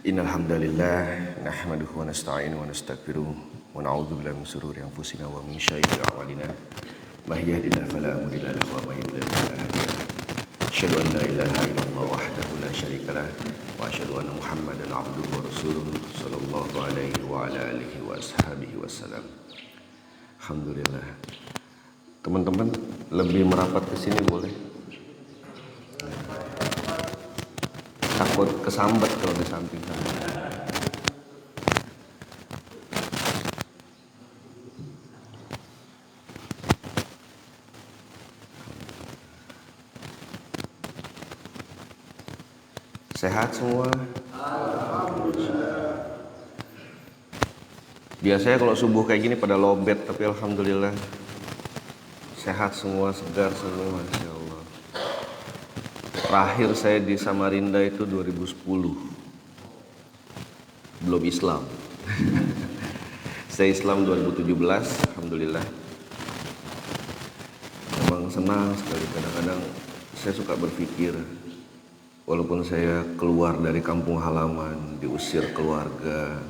Innal hamdalillah nahmaduhu wa nasta'inuhu wa nastaghfiruh wa na'udzu billahi min shururi anfusina wa min sayyi'ati a'malina. May yahdihillahu fala mudilla lahu wa may yudlil fala hadiya lahu. Asyhadu an la ilaha illallah wahdahu la syarika lah wa asyhadu anna Muhammadan 'abduhu wa rasuluhu sallallahu alaihi wa ala alihi wa ashabihi wasallam. Alhamdulillah. Teman-teman lebih merapat ke sini boleh? Takut kesambat kalau di samping sana. Sehat semua? Biasanya kalau subuh kayak gini pada lobet, tapi alhamdulillah sehat semua, segar semua, masya Allah. Terakhir saya di Samarinda itu 2010, belum Islam. Saya Islam 2017, alhamdulillah. Memang senang sekali, kadang-kadang saya suka berpikir, walaupun saya keluar dari kampung halaman, diusir keluarga,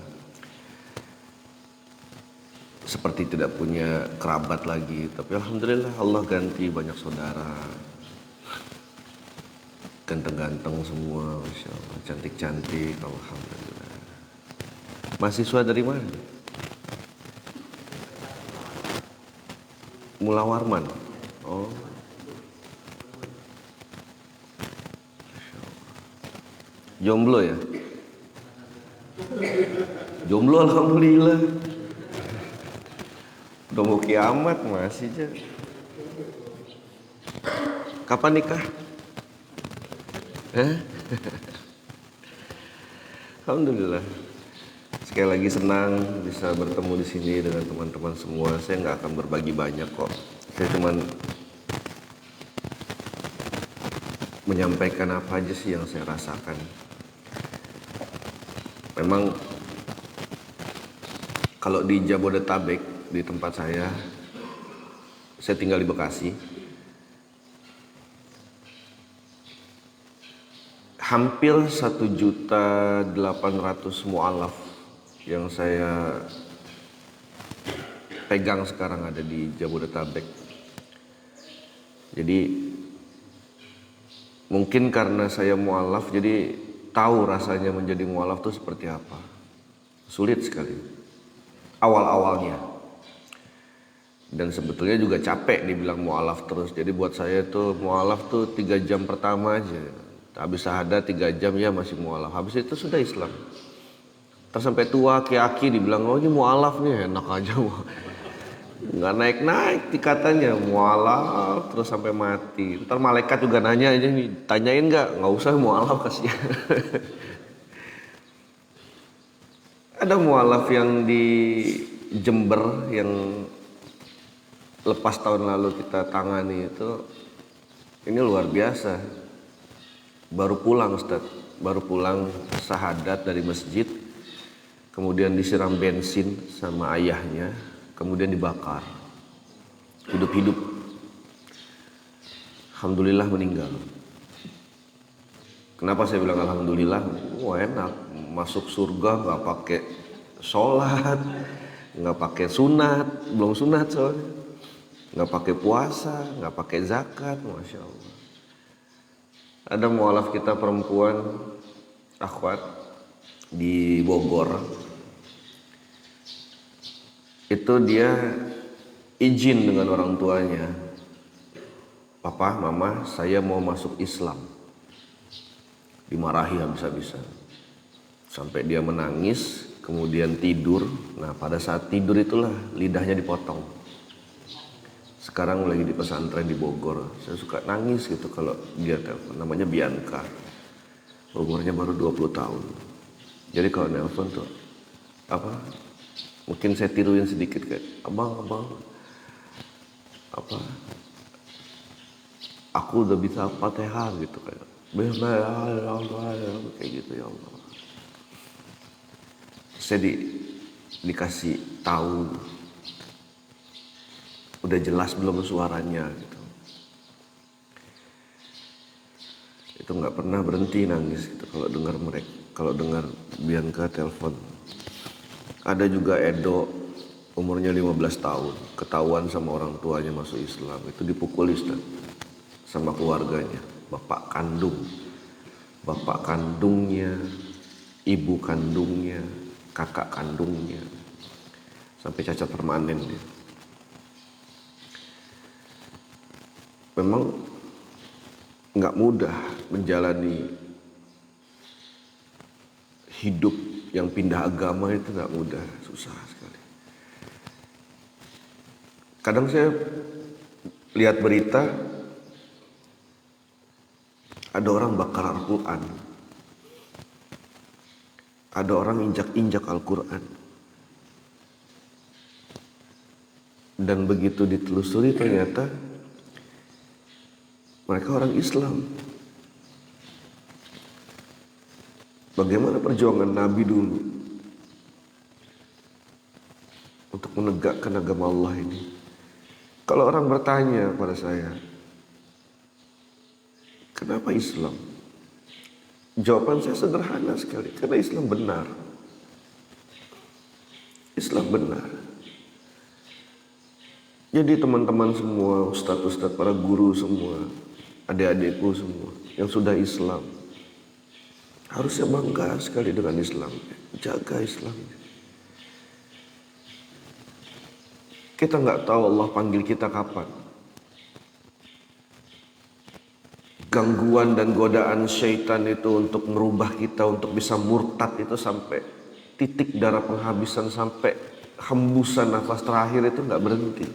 seperti tidak punya kerabat lagi, tapi alhamdulillah Allah ganti banyak saudara, ganteng-ganteng semua, masya Allah, cantik-cantik, alhamdulillah. Mahasiswa dari mana? Mula Warman. Oh, jomblo ya? Jomblo alhamdulillah. Udah mau kiamat masih aja. Kapan nikah? Alhamdulillah. Sekali lagi senang bisa bertemu di sini dengan teman-teman semua. Saya nggak akan berbagi banyak kok. Saya cuman menyampaikan apa aja sih yang saya rasakan. Memang kalau di Jabodetabek, di tempat saya tinggal di Bekasi, hampir 1.800.000 mu'alaf yang saya pegang sekarang ada di Jabodetabek. Jadi mungkin karena saya mu'alaf, jadi tahu rasanya menjadi mu'alaf itu seperti apa. Sulit sekali awal-awalnya. Dan sebetulnya juga capek dibilang mu'alaf terus. Jadi buat saya tuh mu'alaf tuh 3 jam pertama aja. Habis syahadat 3 jam ya masih mu'alaf. Habis itu sudah Islam. Terus sampai tua aki-aki dibilang, oh ini mu'alaf nih, enak aja. Nggak naik-naik tingkatannya, mu'alaf terus sampai mati. Ntar malaikat juga nanya aja, tanyain nggak usah mu'alaf kasihan. Ada mu'alaf yang di Jember yang lepas tahun lalu kita tangani itu, ini luar biasa. Baru pulang Ustaz, baru pulang syahadat dari masjid, kemudian disiram bensin sama ayahnya, kemudian dibakar hidup-hidup. Alhamdulillah meninggal. Kenapa saya bilang alhamdulillah? Wah enak, masuk surga nggak pakai sholat, nggak pakai sunat, belum sunat soalnya, nggak pakai puasa, nggak pakai zakat, masya Allah. Ada mu'alaf kita perempuan, akhwat di Bogor. Itu dia izin dengan orang tuanya, papa, mama, saya mau masuk Islam. Dimarahi habis-habisan sampai dia menangis, kemudian tidur. Nah pada saat tidur itulah lidahnya dipotong. Sekarang lagi di pesantren di Bogor. Saya suka nangis gitu kalau dia telepon. Namanya Bianca, umurnya baru 20 tahun. Jadi kalau nelpon tuh apa, mungkin saya tiruin sedikit kayak, abang apa, aku udah bisa Fatihah gitu kayak, kayak gitu ya Allah. Saya dikasih tahu, udah jelas belum suaranya gitu. Itu nggak pernah berhenti nangis gitu kalau dengar mereka kalau dengar Bianca telepon. Ada juga Edo, umurnya 15 tahun, ketahuan sama orang tuanya masuk Islam. Itu dipukul Ustaz sama keluarganya, bapak kandungnya, ibu kandungnya, kakak kandungnya, sampai cacat permanen dia. Memang nggak mudah menjalani hidup yang pindah agama, itu nggak mudah, susah sekali. Kadang saya lihat berita, ada orang bakar Al-Quran, ada orang injak-injak Al-Quran, dan begitu ditelusuri ternyata mereka orang Islam. Bagaimana perjuangan Nabi dulu untuk menegakkan agama Allah ini? Kalau orang bertanya pada saya, kenapa Islam? Jawaban saya sederhana sekali, karena Islam benar. Islam benar. Jadi teman-teman semua, ustadz-ustadz, para guru semua, adik-adikku semua yang sudah Islam, harusnya bangga sekali dengan Islam. Jaga Islam. Kita nggak tahu Allah panggil kita kapan. Gangguan dan godaan syaitan itu untuk merubah kita, untuk bisa murtad itu sampai titik darah penghabisan, sampai hembusan nafas terakhir itu nggak berhenti.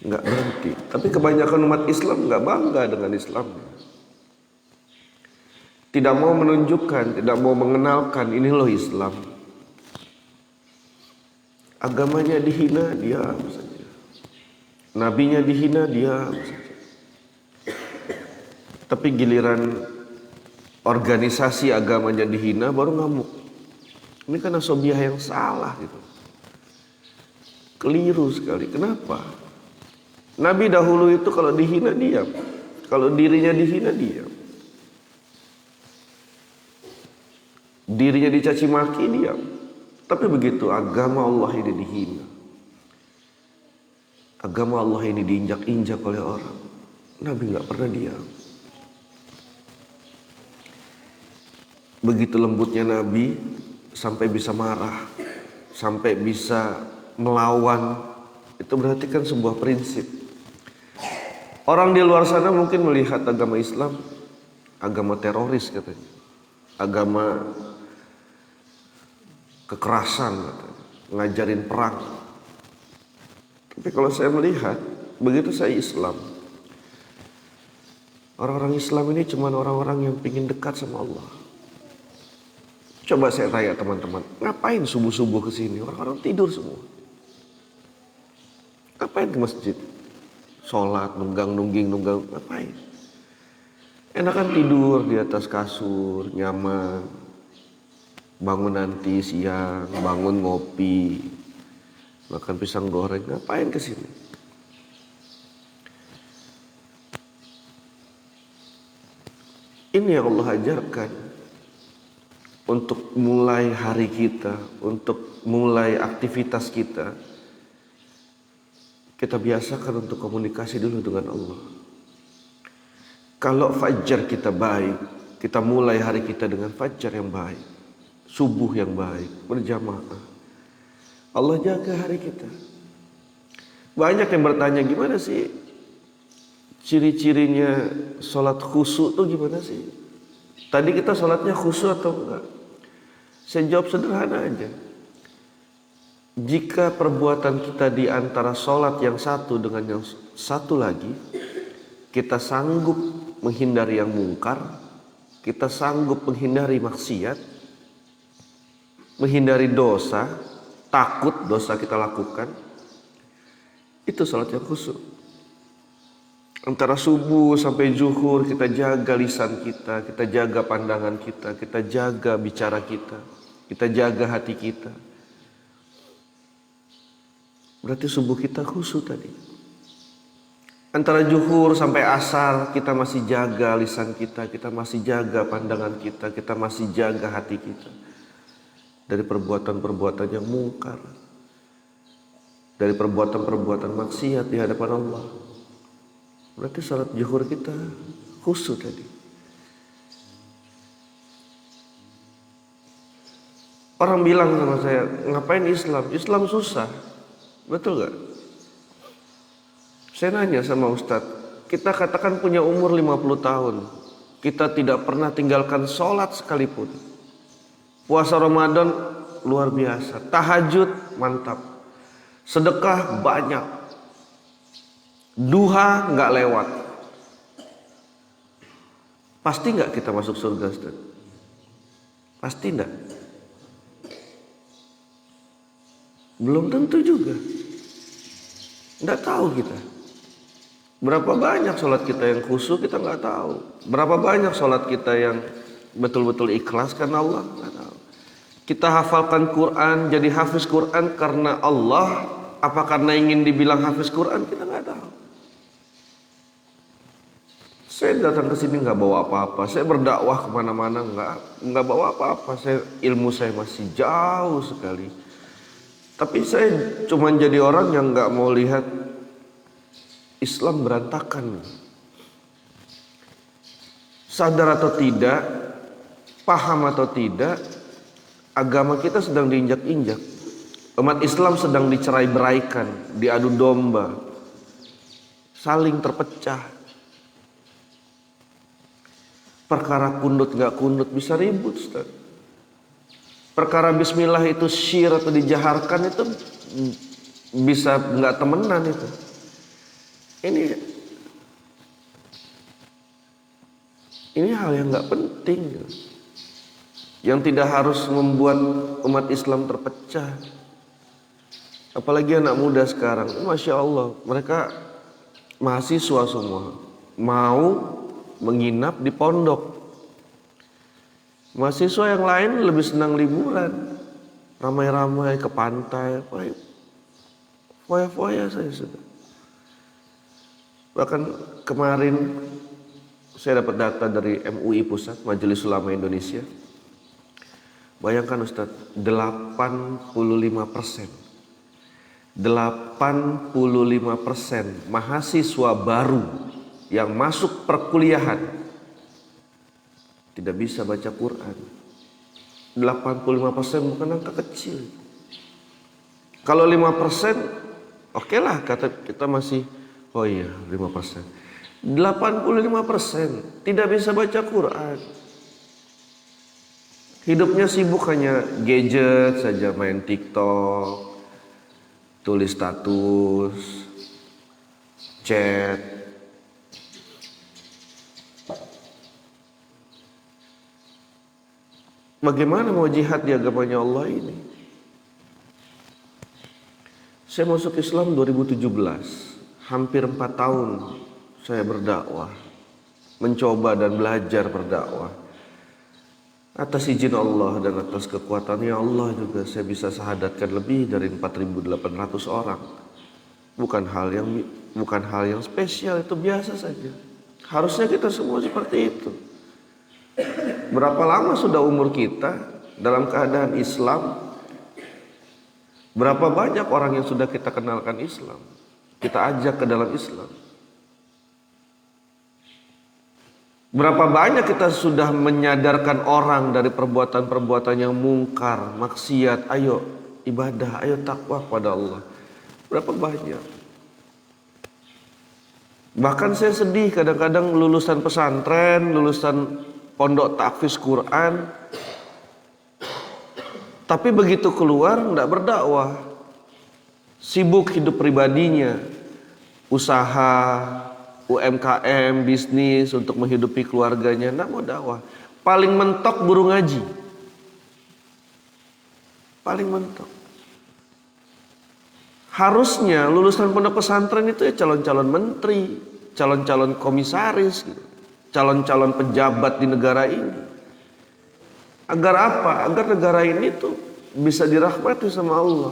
Nggak berhenti. Tapi kebanyakan umat Islam nggak bangga dengan Islamnya. Tidak mau menunjukkan, tidak mau mengenalkan, ini loh Islam. Agamanya dihina, diam saja. Nabinya dihina, diam saja. Tapi giliran organisasi agamanya dihina, baru ngamuk. Ini kan asobiah yang salah gitu. Keliru sekali. Kenapa? Nabi dahulu itu kalau dihina, diam. Kalau dirinya dihina, diam. Dirinya dicaci maki, diam. Tapi begitu agama Allah ini dihina, agama Allah ini diinjak-injak oleh orang, Nabi nggak pernah diam. Begitu lembutnya Nabi, sampai bisa marah, sampai bisa melawan. Itu berarti kan sebuah prinsip. Orang di luar sana mungkin melihat agama Islam agama teroris katanya, agama kekerasan katanya, ngajarin perang. Tapi kalau saya melihat, begitu saya Islam, orang-orang Islam ini cuma orang-orang yang ingin dekat sama Allah. Coba saya tanya teman-teman, ngapain subuh-subuh ke sini? Orang-orang tidur semua. Ngapain ke masjid? Sholat, nunggang, ngapain? Enakan tidur di atas kasur, nyaman. Bangun nanti siang, bangun ngopi, makan pisang goreng, ngapain ke sini? Ini yang Allah ajarkan. Untuk mulai hari kita, untuk mulai aktivitas kita, kita biasakan untuk komunikasi dulu dengan Allah. Kalau fajar kita baik, kita mulai hari kita dengan fajar yang baik, subuh yang baik, berjamaah. Allah jaga hari kita. Banyak yang bertanya, gimana sih ciri-cirinya sholat khusyuk tuh gimana sih? Tadi kita sholatnya khusyuk atau enggak? Saya jawab sederhana aja. Jika perbuatan kita di antara sholat yang satu dengan yang satu lagi, kita sanggup menghindari yang mungkar, kita sanggup menghindari maksiat, menghindari dosa, takut dosa kita lakukan, itu sholat yang khusyuk. Antara subuh sampai zuhur kita jaga lisan kita jaga pandangan kita jaga bicara kita jaga hati kita. Berarti subuh kita khusyuk tadi. Antara zuhur sampai asar kita masih jaga lisan kita, kita masih jaga pandangan kita masih jaga hati kita dari perbuatan-perbuatan yang mungkar, dari perbuatan-perbuatan maksiat di hadapan Allah. Berarti salat zuhur kita khusyuk tadi. Orang bilang sama saya, ngapain Islam? Islam susah. Betul gak? Saya nanya sama Ustadz, kita katakan punya umur 50 tahun. Kita tidak pernah tinggalkan sholat sekalipun. Puasa Ramadan luar biasa. Tahajud mantap. Sedekah banyak. Duha nggak lewat. Pasti nggak kita masuk surga, Ustaz? Pasti nggak? Belum tentu juga. Nggak tahu kita. Berapa banyak sholat kita yang khusyuk kita nggak tahu. Berapa banyak sholat kita yang betul-betul ikhlas karena Allah nggak tahu. Kita hafalkan Quran, jadi hafiz Quran karena Allah, apa karena ingin dibilang hafiz Quran, kita nggak tahu. Saya datang ke sini nggak bawa apa-apa. Saya berdakwah kemana-mana nggak bawa apa-apa. Ilmu saya masih jauh sekali. Tapi saya cuma jadi orang yang nggak mau lihat Islam berantakan. Sadar atau tidak, paham atau tidak, agama kita sedang diinjak-injak. Umat Islam sedang dicerai-beraikan, diadu domba, saling terpecah. Perkara kunut gak kunut bisa ribut, Ustaz. Perkara bismillah itu syir atau dijaharkan itu bisa gak temenan itu. Ini hal yang nggak penting, yang tidak harus membuat umat Islam terpecah. Apalagi anak muda sekarang, masya Allah, mereka mahasiswa semua, mau menginap di pondok. Mahasiswa yang lain lebih senang liburan, ramai-ramai ke pantai, foya-foya saya sudah. Bahkan kemarin saya dapat data dari MUI Pusat, Majelis Ulama Indonesia. Bayangkan Ustaz, 85% mahasiswa baru yang masuk perkuliahan tidak bisa baca Quran. 85% bukan angka kecil. Kalau 5%, oke lah, kata kita masih, oh iya 5%. 85% tidak bisa baca Quran. Hidupnya sibuk hanya gadget saja, main TikTok, tulis status, chat. Bagaimana mau jihad di agamanya Allah ini? Saya masuk Islam 2017. Hampir 4 tahun saya berdakwah, mencoba dan belajar berdakwah. Atas izin Allah dan atas kekuatannya Allah juga saya bisa sahadatkan lebih dari 4.800 orang. Bukan hal yang spesial, itu biasa saja. Harusnya kita semua seperti itu. Berapa lama sudah umur kita dalam keadaan Islam? Berapa banyak orang yang sudah kita kenalkan Islam, kita ajak ke dalam Islam? Berapa banyak kita sudah menyadarkan orang dari perbuatan-perbuatan yang mungkar, maksiat, ayo ibadah, ayo takwa kepada Allah. Berapa banyak? Bahkan saya sedih kadang-kadang lulusan pesantren, lulusan pondok tahfiz Quran, tapi begitu keluar tidak berdakwah, sibuk hidup pribadinya, usaha, UMKM, bisnis untuk menghidupi keluarganya, tidak mau dakwah. Paling mentok guru ngaji, paling mentok. Harusnya lulusan pondok pesantren itu ya calon-calon menteri, calon-calon komisaris, calon-calon pejabat di negara ini. Agar apa? Agar negara ini tuh bisa dirahmati sama Allah.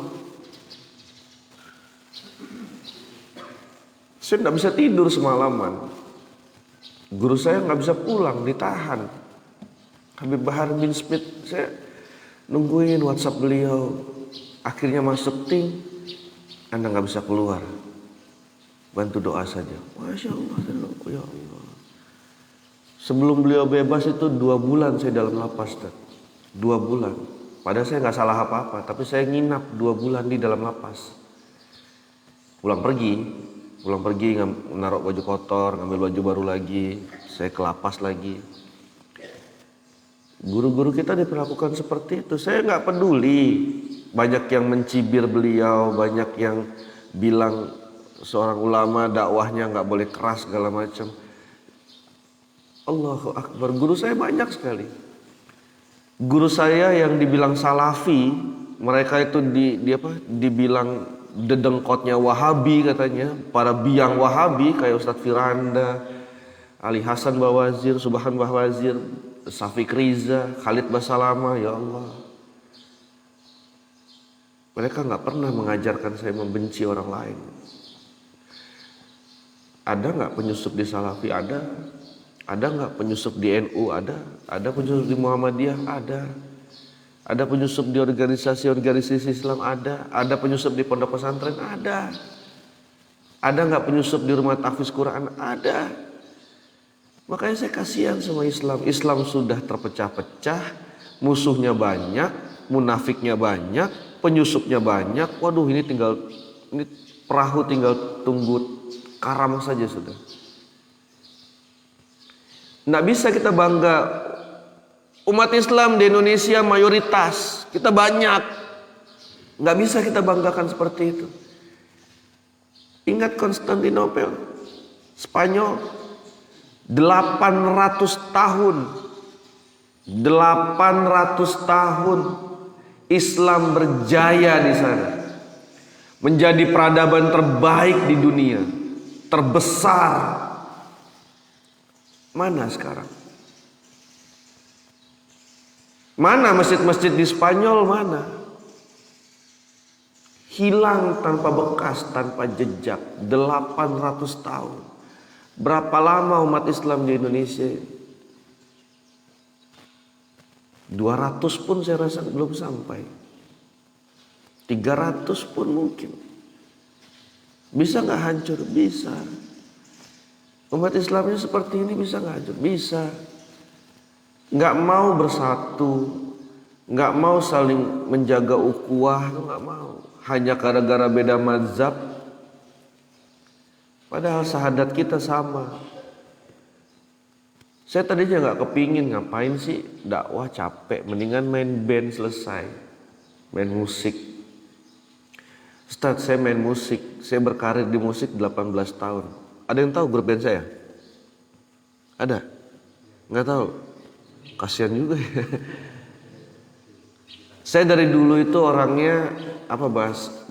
Saya nggak bisa tidur semalaman. Guru saya nggak bisa pulang, ditahan. Habib Bahar bin Smith, saya nungguin WhatsApp beliau. Akhirnya masuk ting, Anda nggak bisa keluar. Bantu doa saja. Masya Allah, ya Allah. Sebelum beliau bebas itu 2 bulan saya dalam lapas, Ustaz. 2 bulan. Padahal saya nggak salah apa-apa, tapi saya nginap 2 bulan di dalam lapas. Pulang pergi naruh baju kotor, ngambil baju baru lagi, saya ke lapas lagi. Guru-guru kita diperlakukan seperti itu. Saya nggak peduli. Banyak yang mencibir beliau, banyak yang bilang seorang ulama dakwahnya nggak boleh keras segala macam. Allahu Akbar. Guru saya banyak sekali. Guru saya yang dibilang salafi, mereka itu dibilang dedengkotnya Wahabi katanya, para biang Wahabi kayak Ustadz Firanda, Ali Hasan Bawazir, Subhan Bawazir, Syafiq Riza, Khalid Basalama, ya Allah. Mereka nggak pernah mengajarkan saya membenci orang lain. Ada nggak penyusup di Salafi? Ada. Ada nggak penyusup di NU? Ada. Ada penyusup di Muhammadiyah? Ada. Ada penyusup di organisasi Islam? Ada. Ada penyusup di pondok pesantren? Ada. Ada nggak penyusup di rumah tahfiz Quran? Ada. Makanya saya kasihan sama Islam. Islam sudah terpecah-pecah, musuhnya banyak, munafiknya banyak, penyusupnya banyak. Waduh, ini perahu tinggal tunggu karam saja sudah. Nggak bisa kita bangga. Umat Islam di Indonesia mayoritas, kita banyak. Nggak bisa kita banggakan seperti itu. Ingat Konstantinopel, Spanyol, 800 tahun. 800 tahun Islam berjaya di sana. Menjadi peradaban terbaik di dunia, terbesar. Mana sekarang? Mana masjid-masjid di Spanyol? Mana? Hilang tanpa bekas, tanpa jejak. 800 tahun. Berapa lama umat Islam di Indonesia? 200 pun saya rasa belum sampai. 300 pun mungkin. Bisa nggak hancur? Bisa. Umat Islamnya seperti ini bisa nggak hancur? Bisa. Nggak mau bersatu, nggak mau saling menjaga ukhuwah, nggak mau. Hanya gara-gara beda mazhab. Padahal syahadat kita sama. Saya tadinya nggak kepingin, ngapain sih dakwah, capek, mendingan main band selesai, main musik. Ustadz, saya main musik, saya berkarir di musik 18 tahun. Ada yang tahu grup band saya? Ada? Nggak tahu? Kasihan juga ya. Saya dari dulu itu orangnya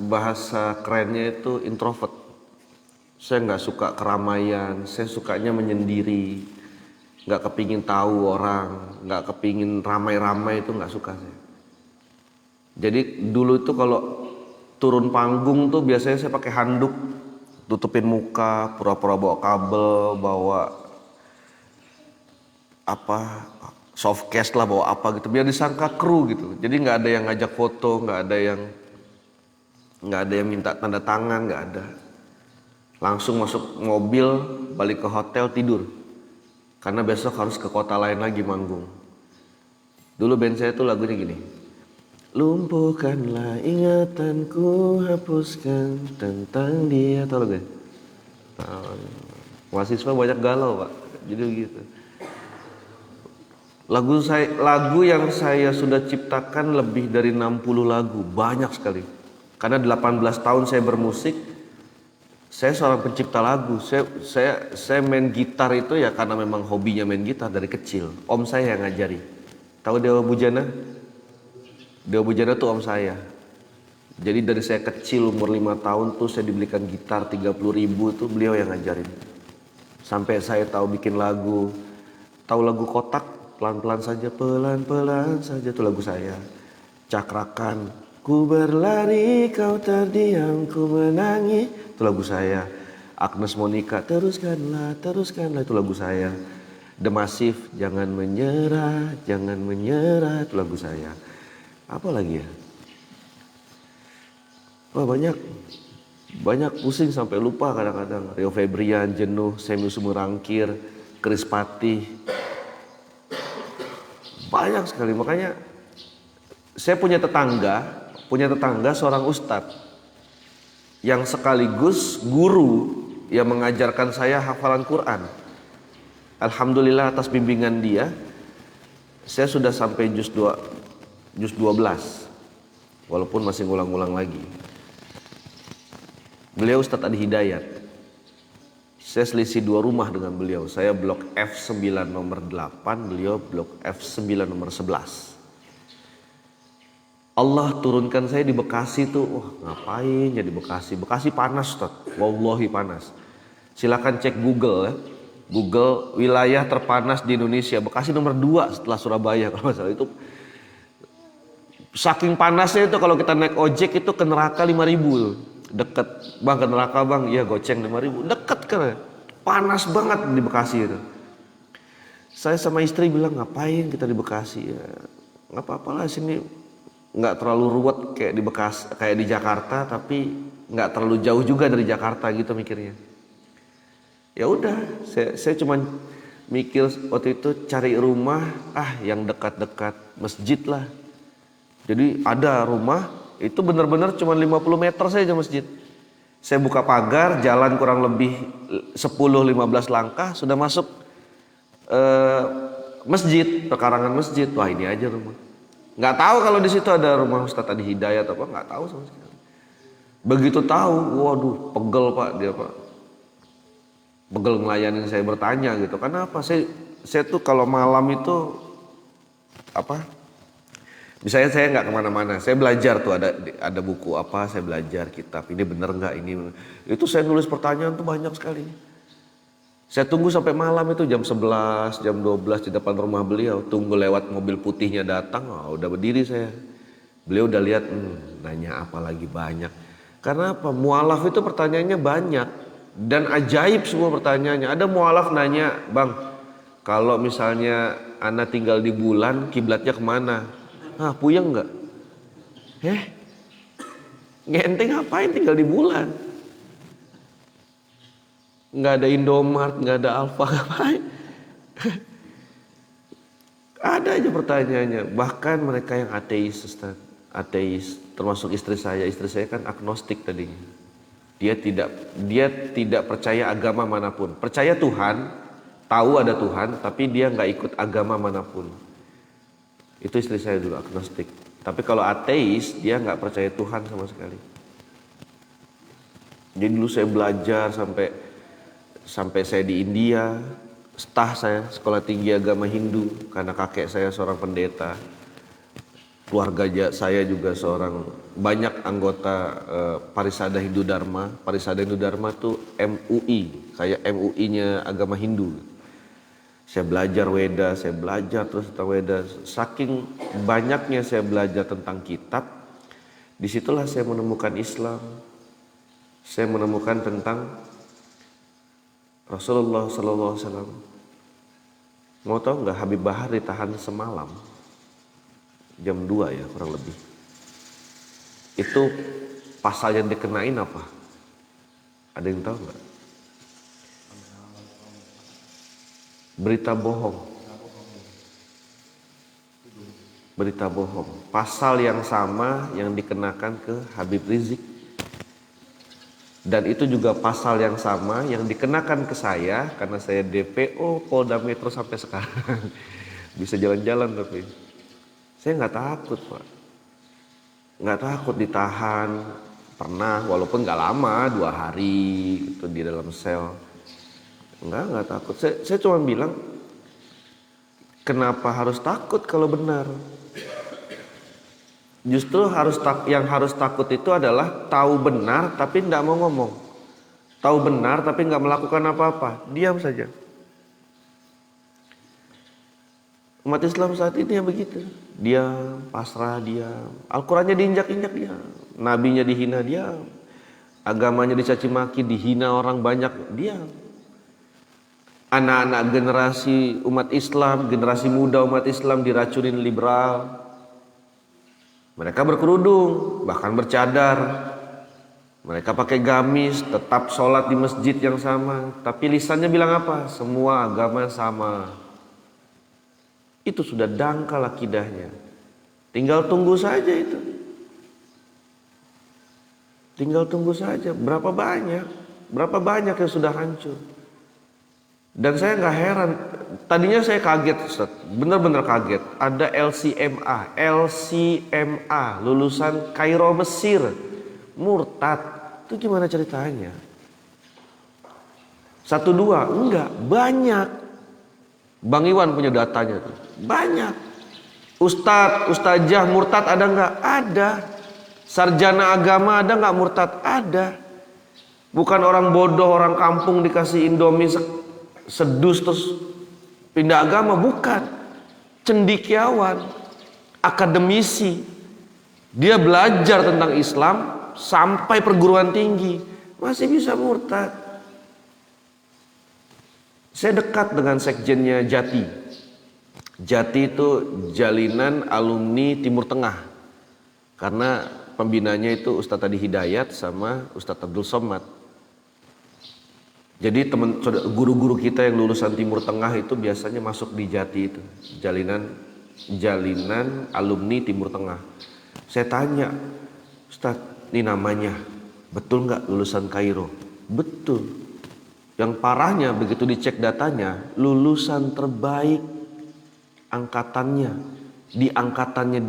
bahasa kerennya itu introvert. Saya nggak suka keramaian, saya sukanya menyendiri, nggak kepingin tahu orang, nggak kepingin ramai-ramai, itu nggak suka saya. Jadi dulu itu kalau turun panggung tuh biasanya saya pakai handuk, tutupin muka, pura-pura bawa kabel, bawa softcase lah, bawa apa gitu, biar disangka kru gitu. Jadi nggak ada yang ngajak foto, nggak ada yang minta tanda tangan, nggak ada. Langsung masuk mobil, balik ke hotel, tidur. Karena besok harus ke kota lain lagi manggung. Dulu band saya tuh lagunya gini. Lumpuhkanlah ingatanku, hapuskan tentang dia. Tahu gak? Mahasiswa banyak galau, Pak. Jadi gitu. Lagu yang saya sudah ciptakan lebih dari 60 lagu, banyak sekali. Karena 18 tahun saya bermusik, saya seorang pencipta lagu. Saya main gitar itu ya karena memang hobinya main gitar dari kecil. Om saya yang ngajari. Tahu Dewa Bujana? Dewa Bujana tuh om saya. Jadi dari saya kecil umur 5 tahun tuh saya dibelikan gitar 30.000 tuh beliau yang ngajarin. Sampai saya tahu bikin lagu. Tahu lagu Kotak? Pelan-pelan saja, pelan-pelan saja, itu lagu saya. Cakrakan, ku berlari, kau terdiam, ku menangis, itu lagu saya. Agnes Monica, teruskanlah, teruskanlah, itu lagu saya. The Massive, jangan menyerah, itu lagu saya. Apa lagi ya? Wah, banyak pusing sampai lupa kadang-kadang. Rio Febrian, Jenuh, Semi Sumurangkir, Chris Patih. Banyak sekali, makanya saya punya tetangga seorang ustadz yang sekaligus guru yang mengajarkan saya hafalan Quran. Alhamdulillah atas bimbingan dia, saya sudah sampai juz 12, walaupun masih ngulang-ngulang lagi. Beliau Ustadz Adi Hidayat. Saya selisih 2 rumah dengan beliau. Saya blok F9 nomor 8, beliau blok F9 nomor 11. Allah turunkan saya di Bekasi tuh. Wah, ngapain ya di Bekasi? Bekasi panas, Ustaz. Wallahi panas. Silakan cek Google ya. Google wilayah terpanas di Indonesia. Bekasi nomor 2 setelah Surabaya kalau nggak salah. Itu saking panasnya itu kalau kita naik ojek itu ke neraka 5.000. Deket. Bang, ke neraka bang, iya goceng 5.000. Deket kan. Panas banget di Bekasi itu. Saya sama istri bilang, ngapain kita di Bekasi ya? Nggak apa-apa lah, sini nggak terlalu ruwet kayak di Bekasi, kayak di Jakarta, tapi nggak terlalu jauh juga dari Jakarta gitu mikirnya. Ya udah, saya cuma mikir waktu itu cari rumah yang dekat-dekat masjid lah. Jadi ada rumah itu benar-benar cuma 50 meter saja masjid. Saya buka pagar, jalan kurang lebih 10-15 langkah sudah masuk masjid, pekarangan masjid. Wah, ini aja rumah. Nggak tahu kalau di situ ada rumah Ustadz Adi Hidayat apa, nggak tahu sama sekali. Begitu tahu, waduh, pegel Pak dia Pak. Pegel ngelayanin saya, bertanya gitu. Kenapa? Saya tuh kalau malam itu misalnya saya nggak kemana-mana, saya belajar tuh ada buku apa, saya belajar kitab ini bener nggak ini. Itu saya nulis pertanyaan tuh banyak sekali. Saya tunggu sampai malam itu jam 11, jam 12 di depan rumah beliau. Tunggu lewat mobil putihnya datang, udah berdiri saya. Beliau udah lihat, nanya apa lagi banyak. Karena apa? Mualaf itu pertanyaannya banyak dan ajaib semua pertanyaannya. Ada mualaf nanya, bang, kalau misalnya Anda tinggal di bulan, kiblatnya kemana? Puyeng nggak? Ngente ngapain tinggal di bulan? Nggak ada Indomart, nggak ada Alfa, ngapain? Ada aja pertanyaannya. Bahkan mereka yang ateis, Ustaz, ateis, termasuk istri saya kan agnostik tadinya. Dia tidak percaya agama manapun. Percaya Tuhan, tahu ada Tuhan, tapi dia nggak ikut agama manapun. Itu istri saya dulu agnostik. Tapi kalau ateis, dia nggak percaya Tuhan sama sekali. Jadi dulu saya belajar sampai saya di India, saya sekolah tinggi agama Hindu karena kakek saya seorang pendeta. Keluarga saya juga banyak anggota Parisada Hindu Dharma. Parisada Hindu Dharma tuh MUI, kayak MUI-nya agama Hindu. Saya belajar Weda, saya belajar terus tentang Weda. Saking banyaknya saya belajar tentang kitab, disitulah saya menemukan Islam. Saya menemukan tentang Rasulullah SAW. Mau tahu nggak, Habib Bahar ditahan semalam, jam 2 ya kurang lebih. Itu pasal yang dikenain apa? Ada yang tahu nggak? Berita bohong. Berita bohong. Pasal yang sama yang dikenakan ke Habib Rizik. Dan itu juga pasal yang sama yang dikenakan ke saya karena saya DPO Polda Metro sampai sekarang. Bisa jalan-jalan tapi saya nggak takut Pak. Nggak takut ditahan. Pernah walaupun nggak lama, 2 hari gitu di dalam sel. Enggak takut. Saya cuma bilang, kenapa harus takut kalau benar? Justru yang harus takut itu adalah tahu benar tapi tidak mau ngomong. Tahu benar tapi nggak melakukan apa-apa, diam saja. Umat Islam saat ini yang begitu, diam, pasrah, diam. Al-Qurannya diinjak-injak, diam. Nabinya dihina, diam. agamanya dicaci maki, dihina orang banyak, diam. Anak-anak generasi umat Islam, generasi muda umat Islam diracunin liberal. Mereka berkerudung, bahkan bercadar. Mereka pakai gamis, tetap sholat di masjid yang sama. Tapi lisannya bilang apa? Semua agama sama. Itu sudah dangkal akidahnya. Tinggal tunggu saja itu. Tinggal tunggu saja. Berapa banyak yang sudah hancur. Dan saya nggak heran, tadinya saya kaget, Ustaz, benar-benar kaget. Ada LCMA, lulusan Kairo Mesir, murtad. Itu gimana ceritanya? 1-2, enggak, banyak. Bang Iwan punya datanya tuh, banyak. Ustazah murtad ada nggak? Ada. Sarjana agama ada nggak murtad? Ada. Bukan orang bodoh, orang kampung dikasih Indomie sedus terus pindah agama, bukan. Cendekiawan, akademisi, dia belajar tentang Islam sampai perguruan tinggi, masih bisa murtad. Saya dekat dengan sekjennya Jati. Jati itu Jalinan Alumni Timur Tengah, karena pembinanya itu Ustadz Adi Hidayat sama Ustadz Abdul Somad. Jadi guru-guru kita yang lulusan Timur Tengah itu biasanya masuk di Jati itu, Jalinan Alumni Timur Tengah. Saya tanya, Ustadz, ini namanya betul nggak lulusan Kairo? Betul. Yang parahnya begitu dicek datanya, lulusan terbaik angkatannya, di angkatannya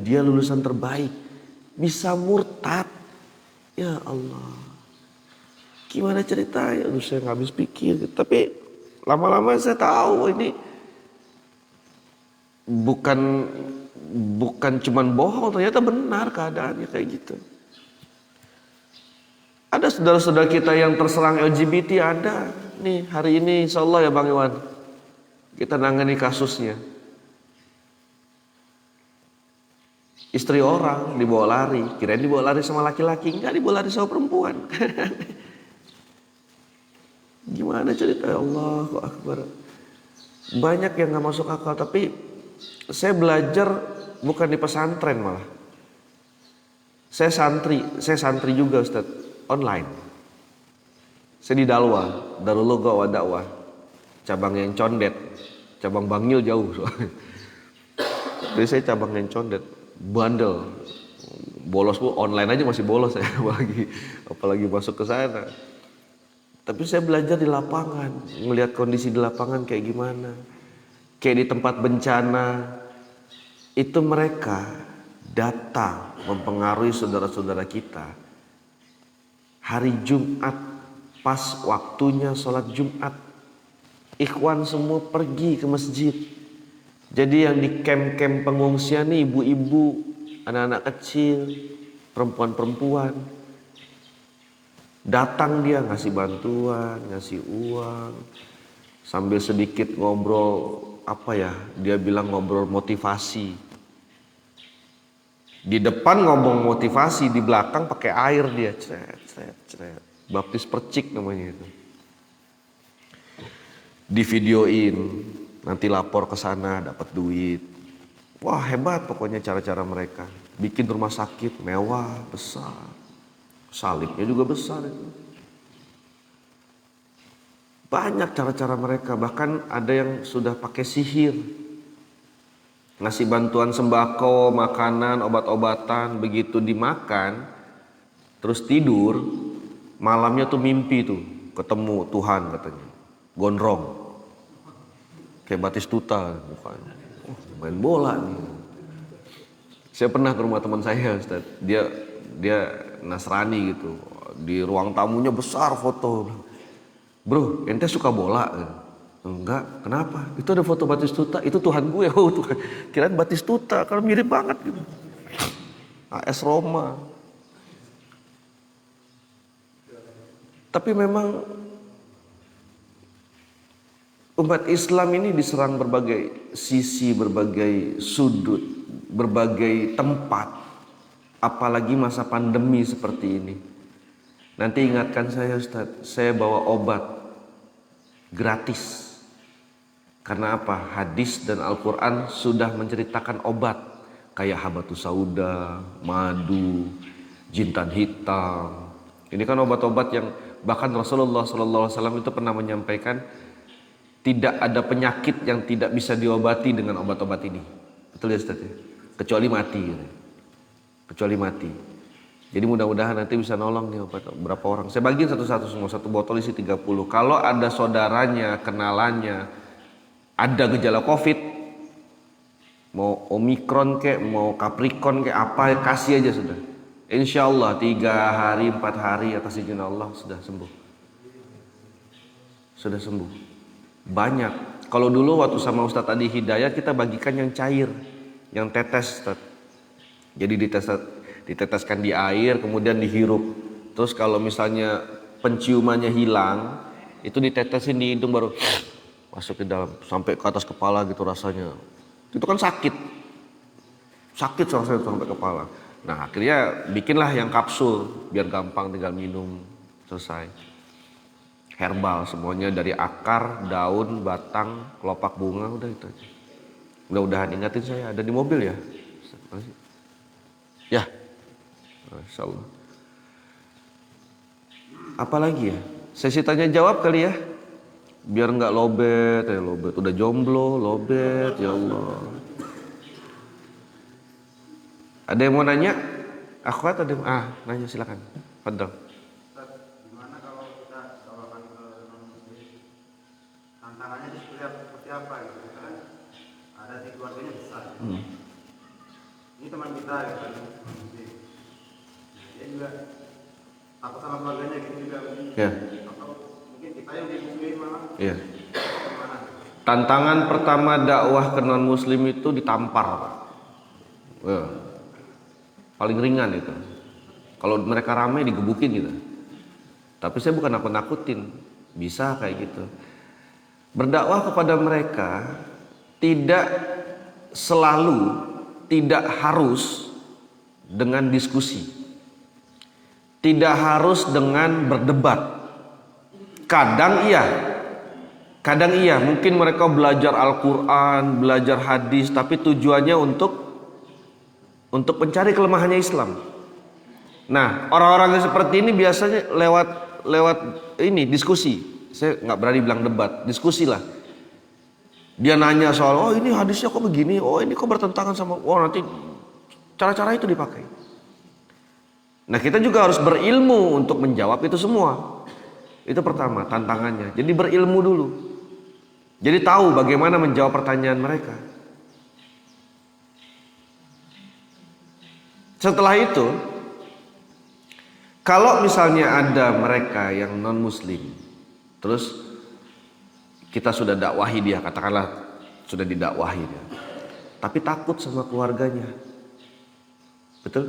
dia lulusan terbaik, bisa murtad. Ya Allah. Gimana ceritanya? Saya nggak habis pikir. Tapi lama-lama saya tahu ini bukan cuman bohong, ternyata benar keadaannya kayak gitu. Ada saudara-saudara kita yang terserang LGBT, ada. Nih hari ini insya Allah ya Bang Iwan, kita nangani kasusnya. Istri orang dibawa lari, kirain dibawa lari sama laki-laki, enggak, dibawa lari sama perempuan. Gimana cerita? Allahu Akbar. Banyak yang gak masuk akal. Tapi saya belajar bukan di pesantren malah. Saya santri juga Ustaz, online. Saya di Dalwa, Darul Lugha wa Dakwah, cabang yang Condet, cabang Bangil jauh soalnya. Jadi saya cabang yang Condet, bandel, bolos bu, online aja masih bolos saya, apalagi masuk ke sana. Tapi saya belajar di lapangan, melihat kondisi di lapangan kayak gimana. Kayak di tempat bencana, itu mereka datang mempengaruhi saudara-saudara kita. Hari Jumat, pas waktunya sholat Jumat, ikhwan semua pergi ke masjid. Jadi yang di camp-camp pengungsian nih, ibu-ibu, anak-anak kecil, perempuan-perempuan, datang dia ngasih bantuan, ngasih uang, sambil sedikit ngobrol, dia bilang ngobrol motivasi. Di depan ngomong motivasi, di belakang pakai air dia, cret. Baptis percik namanya itu. Di videoin, nanti lapor ke sana dapat duit. Wah hebat pokoknya cara-cara mereka. Bikin rumah sakit mewah, besar. Salibnya juga besar itu. Banyak cara-cara mereka, bahkan ada yang sudah pakai sihir. Ngasih bantuan sembako, makanan, obat-obatan, begitu dimakan, terus tidur, malamnya tuh mimpi tuh, ketemu Tuhan katanya. Gondrong. Kayak Batistuta mukanya. Main bola nih. Saya pernah ke rumah teman saya, Ustaz. Dia Nasrani gitu, di ruang tamunya besar foto. Bro, ente suka bola? Enggak, kenapa? Itu ada foto Batistuta, itu Tuhan gue. Oh Tuhan, kirain Batistuta, karena mirip banget gitu. AS Roma. Tapi memang umat Islam ini diserang berbagai sisi, berbagai sudut, berbagai tempat. Apalagi masa pandemi seperti ini. Nanti ingatkan saya Ustaz, saya bawa obat gratis. Karena apa? Hadis dan Al-Quran sudah menceritakan obat kayak habatus sauda, madu, jintan hitam. Ini kan obat-obat yang bahkan Rasulullah SAW itu pernah menyampaikan tidak ada penyakit yang tidak bisa diobati dengan obat-obat ini. Betul ya Ustaz ya? Kecuali mati. Kecuali mati. Jadi mudah-mudahan nanti bisa nolong nih obat berapa orang. Saya bagiin satu-satu semua, satu botol isi 30. Kalau ada saudaranya, kenalannya, ada gejala COVID, mau Omikron kek, mau Capricorn kek, apa kasih aja sudah. Insya Allah 3 hari, 4 hari atas izin Allah sudah sembuh. Sudah sembuh. Banyak. Kalau dulu waktu sama Ustadz Adi Hidayat kita bagikan yang cair, yang tetes Ustadz. Jadi diteteskan di air, kemudian dihirup. Terus kalau misalnya penciumannya hilang, itu ditetesin di hidung baru masuk ke dalam sampai ke atas kepala gitu rasanya. Itu kan sakit rasanya sampai kepala. Nah akhirnya bikinlah yang kapsul biar gampang tinggal minum, selesai. Herbal semuanya dari akar, daun, batang, kelopak bunga, udah itu aja. Mudah-mudahan ingatin saya, ada di mobil ya. Ya, Masya Allah. Apalagi ya? Sesi tanya jawab kali ya, biar nggak lobet. Udah jomblo, lobet, ya Allah. Ada yang mau nanya? Akhwat ada yang nanya silakan. Fadhal. Gimana kalau kita bawakan ke non-muslim? Tantangannya seperti apa gitu? Misalkan ada di keluarganya besar. Ini teman kita gitu, non-muslim. Nah, dia juga takut sama keluarganya gitu juga. Ya. Atau mungkin kita yang di muslim malah. Iya. Gimana? Tantangan pertama dakwah ke non muslim itu ditampar, Pak. Paling ringan itu. Kalau mereka ramai digebukin gitu. Tapi saya bukan nakut-nakutin, bisa kayak gitu. Berdakwah kepada mereka tidak selalu, tidak harus dengan diskusi. Tidak harus dengan berdebat. Kadang iya, mungkin mereka belajar Al-Quran, belajar hadis, tapi tujuannya untuk mencari kelemahannya Islam. Nah, orang-orang yang seperti ini biasanya lewat ini diskusi. Saya nggak berani bilang debat, diskusi lah. Dia nanya soal, oh ini hadisnya kok begini, oh ini kok bertentangan sama, nanti cara-cara itu dipakai. Nah kita juga harus berilmu untuk menjawab itu semua. Itu pertama tantangannya. Jadi berilmu dulu. Jadi tahu bagaimana menjawab pertanyaan mereka. Setelah itu, kalau misalnya ada mereka yang non muslim, terus kita sudah dakwahi dia, katakanlah sudah didakwahi dia, tapi takut sama keluarganya, betul?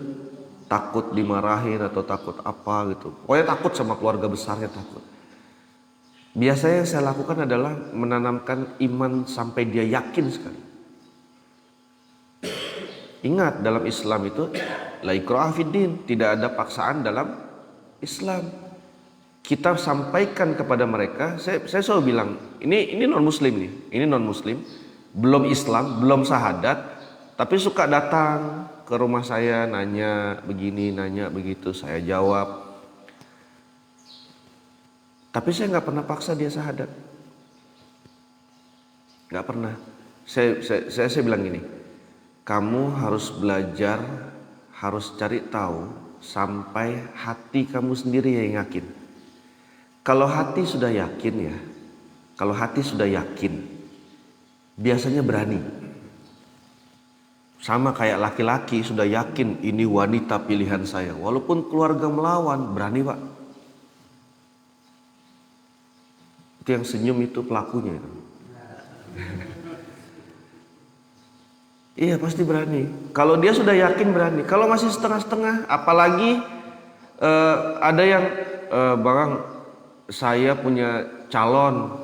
Takut dimarahin atau takut apa gitu, pokoknya takut sama keluarga besarnya, takut. Biasanya yang saya lakukan adalah menanamkan iman sampai dia yakin sekali. Ingat, dalam Islam itu la ikraha fiddin, tidak ada paksaan dalam Islam. Kita sampaikan kepada mereka, saya selalu bilang, ini non muslim nih, ini non muslim, belum Islam, belum syahadat, tapi suka datang ke rumah saya nanya begini, nanya begitu, saya jawab. Tapi saya nggak pernah paksa dia syahadat, nggak pernah. Saya bilang gini, kamu harus belajar, harus cari tahu sampai hati kamu sendiri yang yakin. Kalau hati sudah yakin ya, kalau hati sudah yakin, biasanya berani. Sama kayak laki-laki sudah yakin ini wanita pilihan saya, walaupun keluarga melawan, berani Pak. Itu yang senyum itu pelakunya itu. Iya pasti berani. Kalau dia sudah yakin berani. Kalau masih setengah-setengah, apalagi ada yang Bang, saya punya calon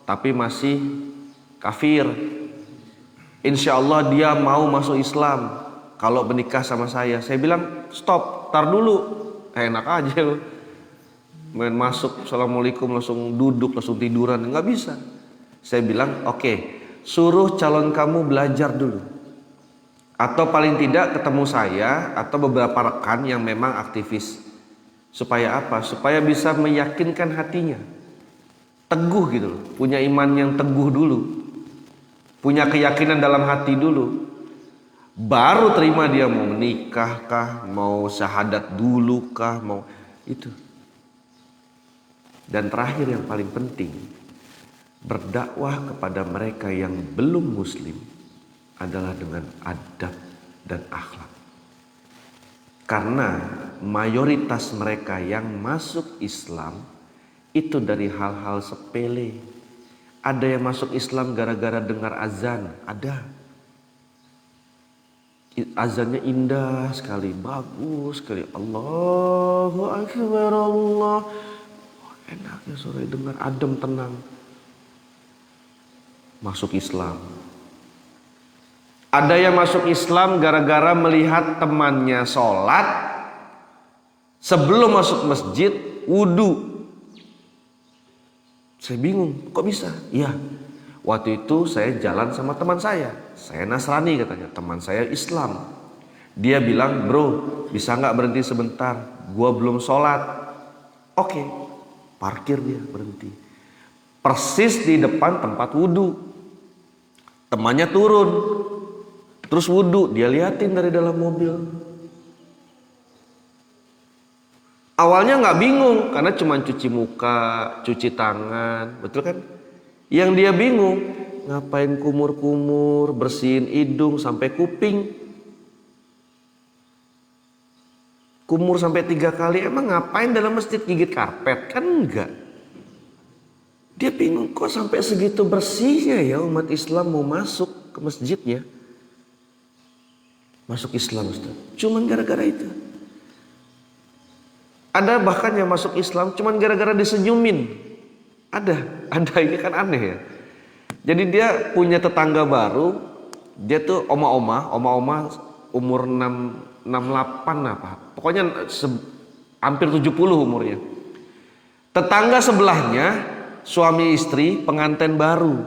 tapi masih kafir. Insya Allah dia mau masuk Islam kalau menikah sama saya. Saya bilang stop, tar dulu. Enak aja. main masuk, assalamualaikum, langsung duduk, langsung tiduran, nggak bisa. Saya bilang, oke, suruh calon kamu belajar dulu. Atau paling tidak ketemu saya atau beberapa rekan yang memang aktivis. Supaya apa? Supaya bisa meyakinkan hatinya. Teguh gitu loh, punya iman yang teguh dulu. Punya keyakinan dalam hati dulu. Baru terima dia mau menikah kah, mau syahadat dulu kah, mau itu. Dan terakhir yang paling penting, berdakwah kepada mereka yang belum muslim adalah dengan adab dan akhlak. Karena mayoritas mereka yang masuk Islam itu dari hal-hal sepele. Ada yang masuk Islam gara-gara dengar azan, ada. Azannya indah sekali, bagus sekali. Allahu Akbar, Allah. Enaknya sore dengar, adem, tenang. Masuk Islam. Ada yang masuk Islam gara-gara melihat temannya sholat, sebelum masuk masjid wudu. Saya bingung, kok bisa? Iya, waktu itu saya jalan sama teman saya Nasrani katanya, teman saya Islam. Dia bilang, bro, bisa nggak berhenti sebentar? Gua belum sholat. Oke, parkir dia, berhenti. Persis di depan tempat wudu. Temannya turun, terus wudu, dia liatin dari dalam mobil. Awalnya nggak bingung karena cuma cuci muka, cuci tangan, betul kan? Yang dia bingung, ngapain kumur-kumur, bersihin hidung sampai kuping. Kumur sampai 3 kali, emang ngapain dalam masjid, gigit karpet? Kan enggak. Dia bingung, kok sampai segitu bersihnya ya umat Islam mau masuk ke masjidnya. Masuk Islam, Ustaz. Cuman gara-gara itu. Ada bahkan yang masuk Islam cuman gara-gara disenyumin. Ada ini kan aneh ya. Jadi dia punya tetangga baru, dia tuh oma-oma umur 68 apa. Pokoknya hampir 70 umurnya. Tetangga sebelahnya suami istri pengantin baru.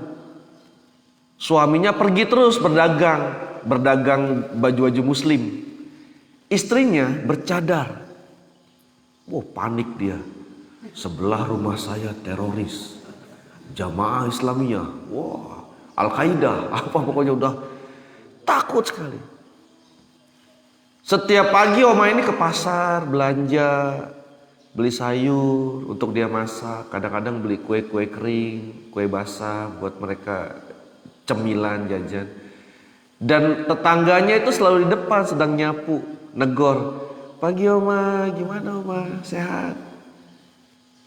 Suaminya pergi terus berdagang baju-baju muslim. Istrinya bercadar. Wah, panik dia. Sebelah rumah saya teroris, Jamaah Islamiyah, wah, Al-Qaeda, apa pokoknya udah takut sekali. Setiap pagi oma ini ke pasar belanja, beli sayur untuk dia masak, kadang-kadang beli kue-kue kering, kue basah buat mereka cemilan jajan. Dan tetangganya itu selalu di depan sedang nyapu, negor. Pagi oma, gimana oma? Sehat?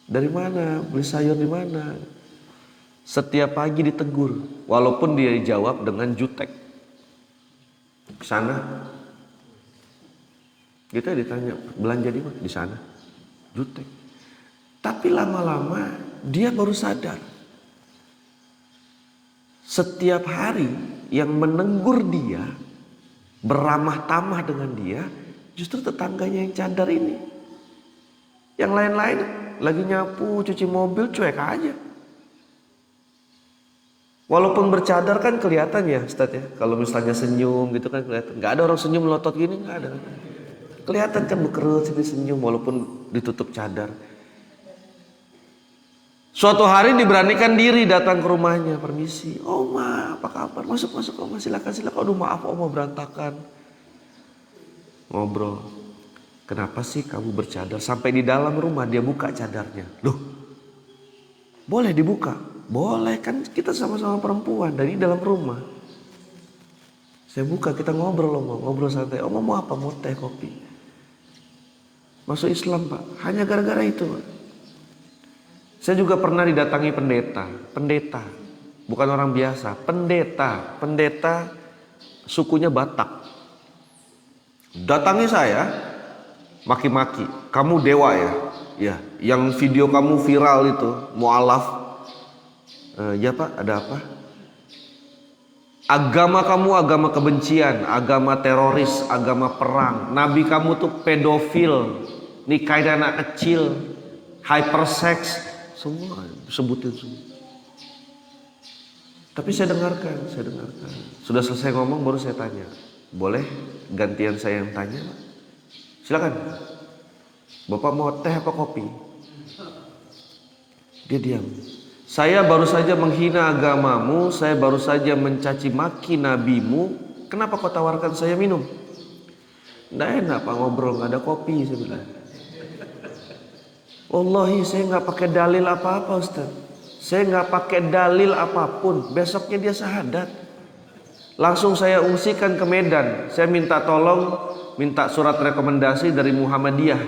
Dari mana? Beli sayur di mana? Setiap pagi ditegur, walaupun dia jawab dengan jutek. Sana. Kita ditanya, belanja di mana? Di sana. Jutek. Tapi lama-lama dia baru sadar. Setiap hari yang menegur dia, beramah tamah dengan dia, justru tetangganya yang cadar ini. Yang lain-lain lagi nyapu, cuci mobil, cuek aja. Walaupun bercadar kan kelihatan ya Ustaz ya. Kalau misalnya senyum gitu kan kelihatan. Gak ada orang senyum melotot gini, gak ada. Kelihatan kan berkerut sini senyum walaupun ditutup cadar. Suatu hari diberanikan diri datang ke rumahnya. Permisi, Oma apa kabar? Masuk Oma, silakan. Aduh maaf Oma, berantakan. Ngobrol, kenapa sih kamu bercadar? Sampai di dalam rumah dia buka cadarnya. Loh, boleh dibuka? Boleh, kan kita sama-sama perempuan dari dalam rumah. Saya buka, kita ngobrol ngobrol santai. Oma mau apa? Mau teh, kopi. Masuk Islam Pak, hanya gara-gara itu Pak. Saya juga pernah didatangi pendeta, bukan orang biasa, pendeta sukunya Batak. Datangi saya, maki-maki, kamu dewa ya? Ya, yang video kamu viral itu, mualaf. Ya Pak, ada apa? Agama kamu agama kebencian, agama teroris, agama perang. Nabi kamu tuh pedofil, nikahin anak kecil. hypersex, semua sebutin semua. Tapi saya dengarkan. Sudah selesai ngomong baru saya tanya, boleh gantian saya yang tanya? Silakan. Bapak mau teh apa kopi? Dia diam. Saya baru saja menghina agamamu, saya baru saja mencaci maki nabimu, kenapa kau tawarkan saya minum? Nggak enak Pak ngobrol, nggak ada kopi, saya bilang. Wallahi saya nggak pakai dalil apa-apa Ustaz. Saya nggak pakai dalil apapun. Besoknya dia syahadat. Langsung saya ungsikan ke Medan. Saya minta tolong, minta surat rekomendasi dari Muhammadiyah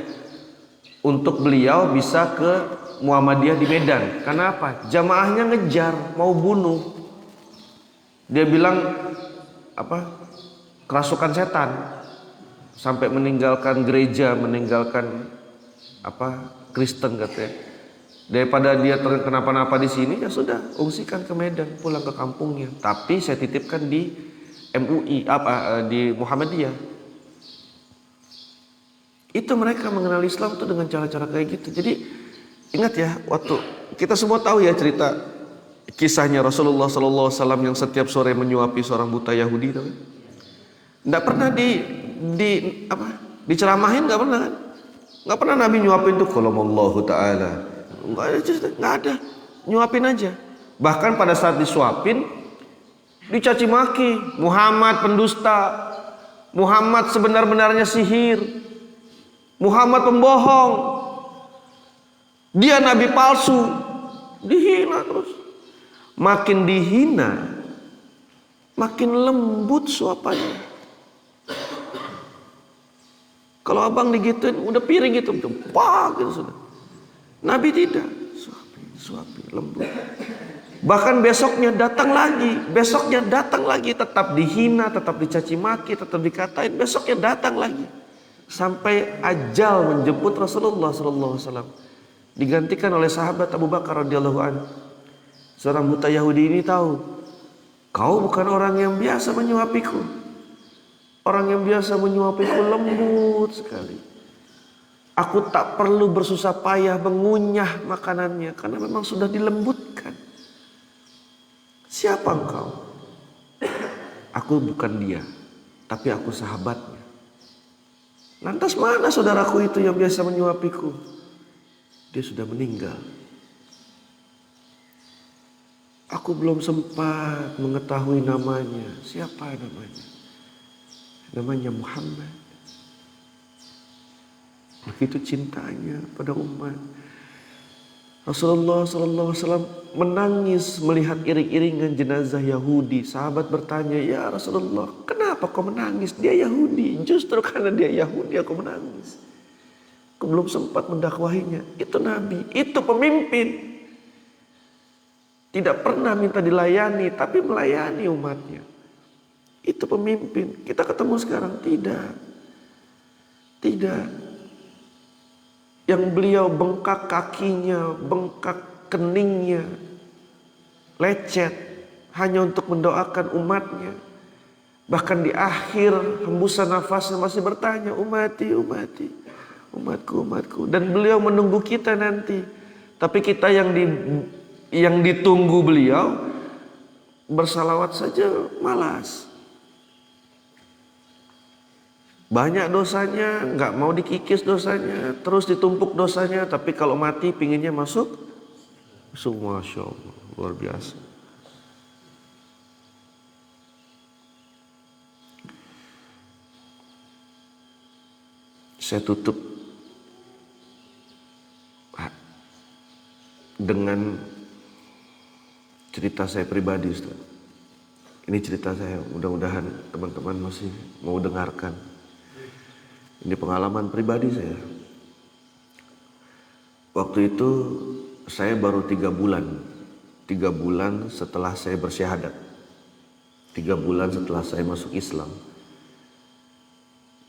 untuk beliau bisa ke Muhammadiyah di Medan. Karena apa? Jamaahnya ngejar, mau bunuh. Dia bilang apa? Kerasukan setan. Sampai meninggalkan gereja, meninggalkan apa? Kristen katanya. Daripada dia kenapa-napa di sini, ya sudah, ungsikan ke Medan, pulang ke kampungnya. Tapi saya titipkan di MUI di Muhammadiyah. Itu mereka mengenal Islam tuh dengan cara-cara kayak gitu. Jadi ingat ya, waktu kita semua tahu ya cerita kisahnya Rasulullah SAW yang setiap sore menyuapi seorang buta Yahudi, tahu? Nggak pernah diceramahin, nggak pernah kan? Nggak pernah Nabi nyuapin tuh kalau Allah Ta'ala. Nggak ada, nyuapin aja. Bahkan pada saat disuapin dicaci maki, Muhammad pendusta, Muhammad sebenar-benarnya sihir, Muhammad pembohong, dia nabi palsu, dihina terus. Makin dihina makin lembut suapannya. Kalau abang digituin udah piring itu pak gitu sudah. Nabi tidak, suapi lembut. Bahkan besoknya datang lagi, tetap dihina, tetap dicaci maki, tetap dikatain, besoknya datang lagi. Sampai ajal menjemput Rasulullah SAW. Digantikan oleh sahabat Abu Bakar radhiyallahu anhu. Seorang buta Yahudi ini tahu, kau bukan orang yang biasa menyuapiku. Orang yang biasa menyuapiku lembut sekali. Aku tak perlu bersusah payah mengunyah makanannya karena memang sudah dilembutkan. Siapa engkau? Aku bukan dia, tapi aku sahabatnya. Lantas mana saudaraku itu yang biasa menyuapiku? Dia sudah meninggal. Aku belum sempat mengetahui namanya. Siapa namanya? Namanya Muhammad. Begitu cintanya pada umat. Rasulullah SAW menangis melihat iring-iringan jenazah Yahudi. Sahabat bertanya, ya Rasulullah, kenapa kau menangis? Dia Yahudi. Justru karena dia Yahudi aku menangis. Aku belum sempat mendakwahinya. Itu Nabi, itu pemimpin. Tidak pernah minta dilayani, tapi melayani umatnya. Itu pemimpin. Kita ketemu sekarang tidak. Yang beliau bengkak kakinya, bengkak keningnya, lecet hanya untuk mendoakan umatnya. Bahkan di akhir hembusan nafasnya masih bertanya, umati, umatku. Dan beliau menunggu kita nanti. Tapi kita yang ditunggu beliau bersalawat saja malas. Banyak dosanya, nggak mau dikikis dosanya, terus ditumpuk dosanya. Tapi kalau mati pinginnya masuk, Masya Allah, luar biasa. Saya tutup dengan cerita saya pribadi, Ustaz. Ini cerita saya, mudah-mudahan teman-teman masih mau dengarkan. Ini pengalaman pribadi saya. Waktu itu saya baru 3 bulan. 3 bulan setelah saya bersyahadat. 3 bulan setelah saya masuk Islam.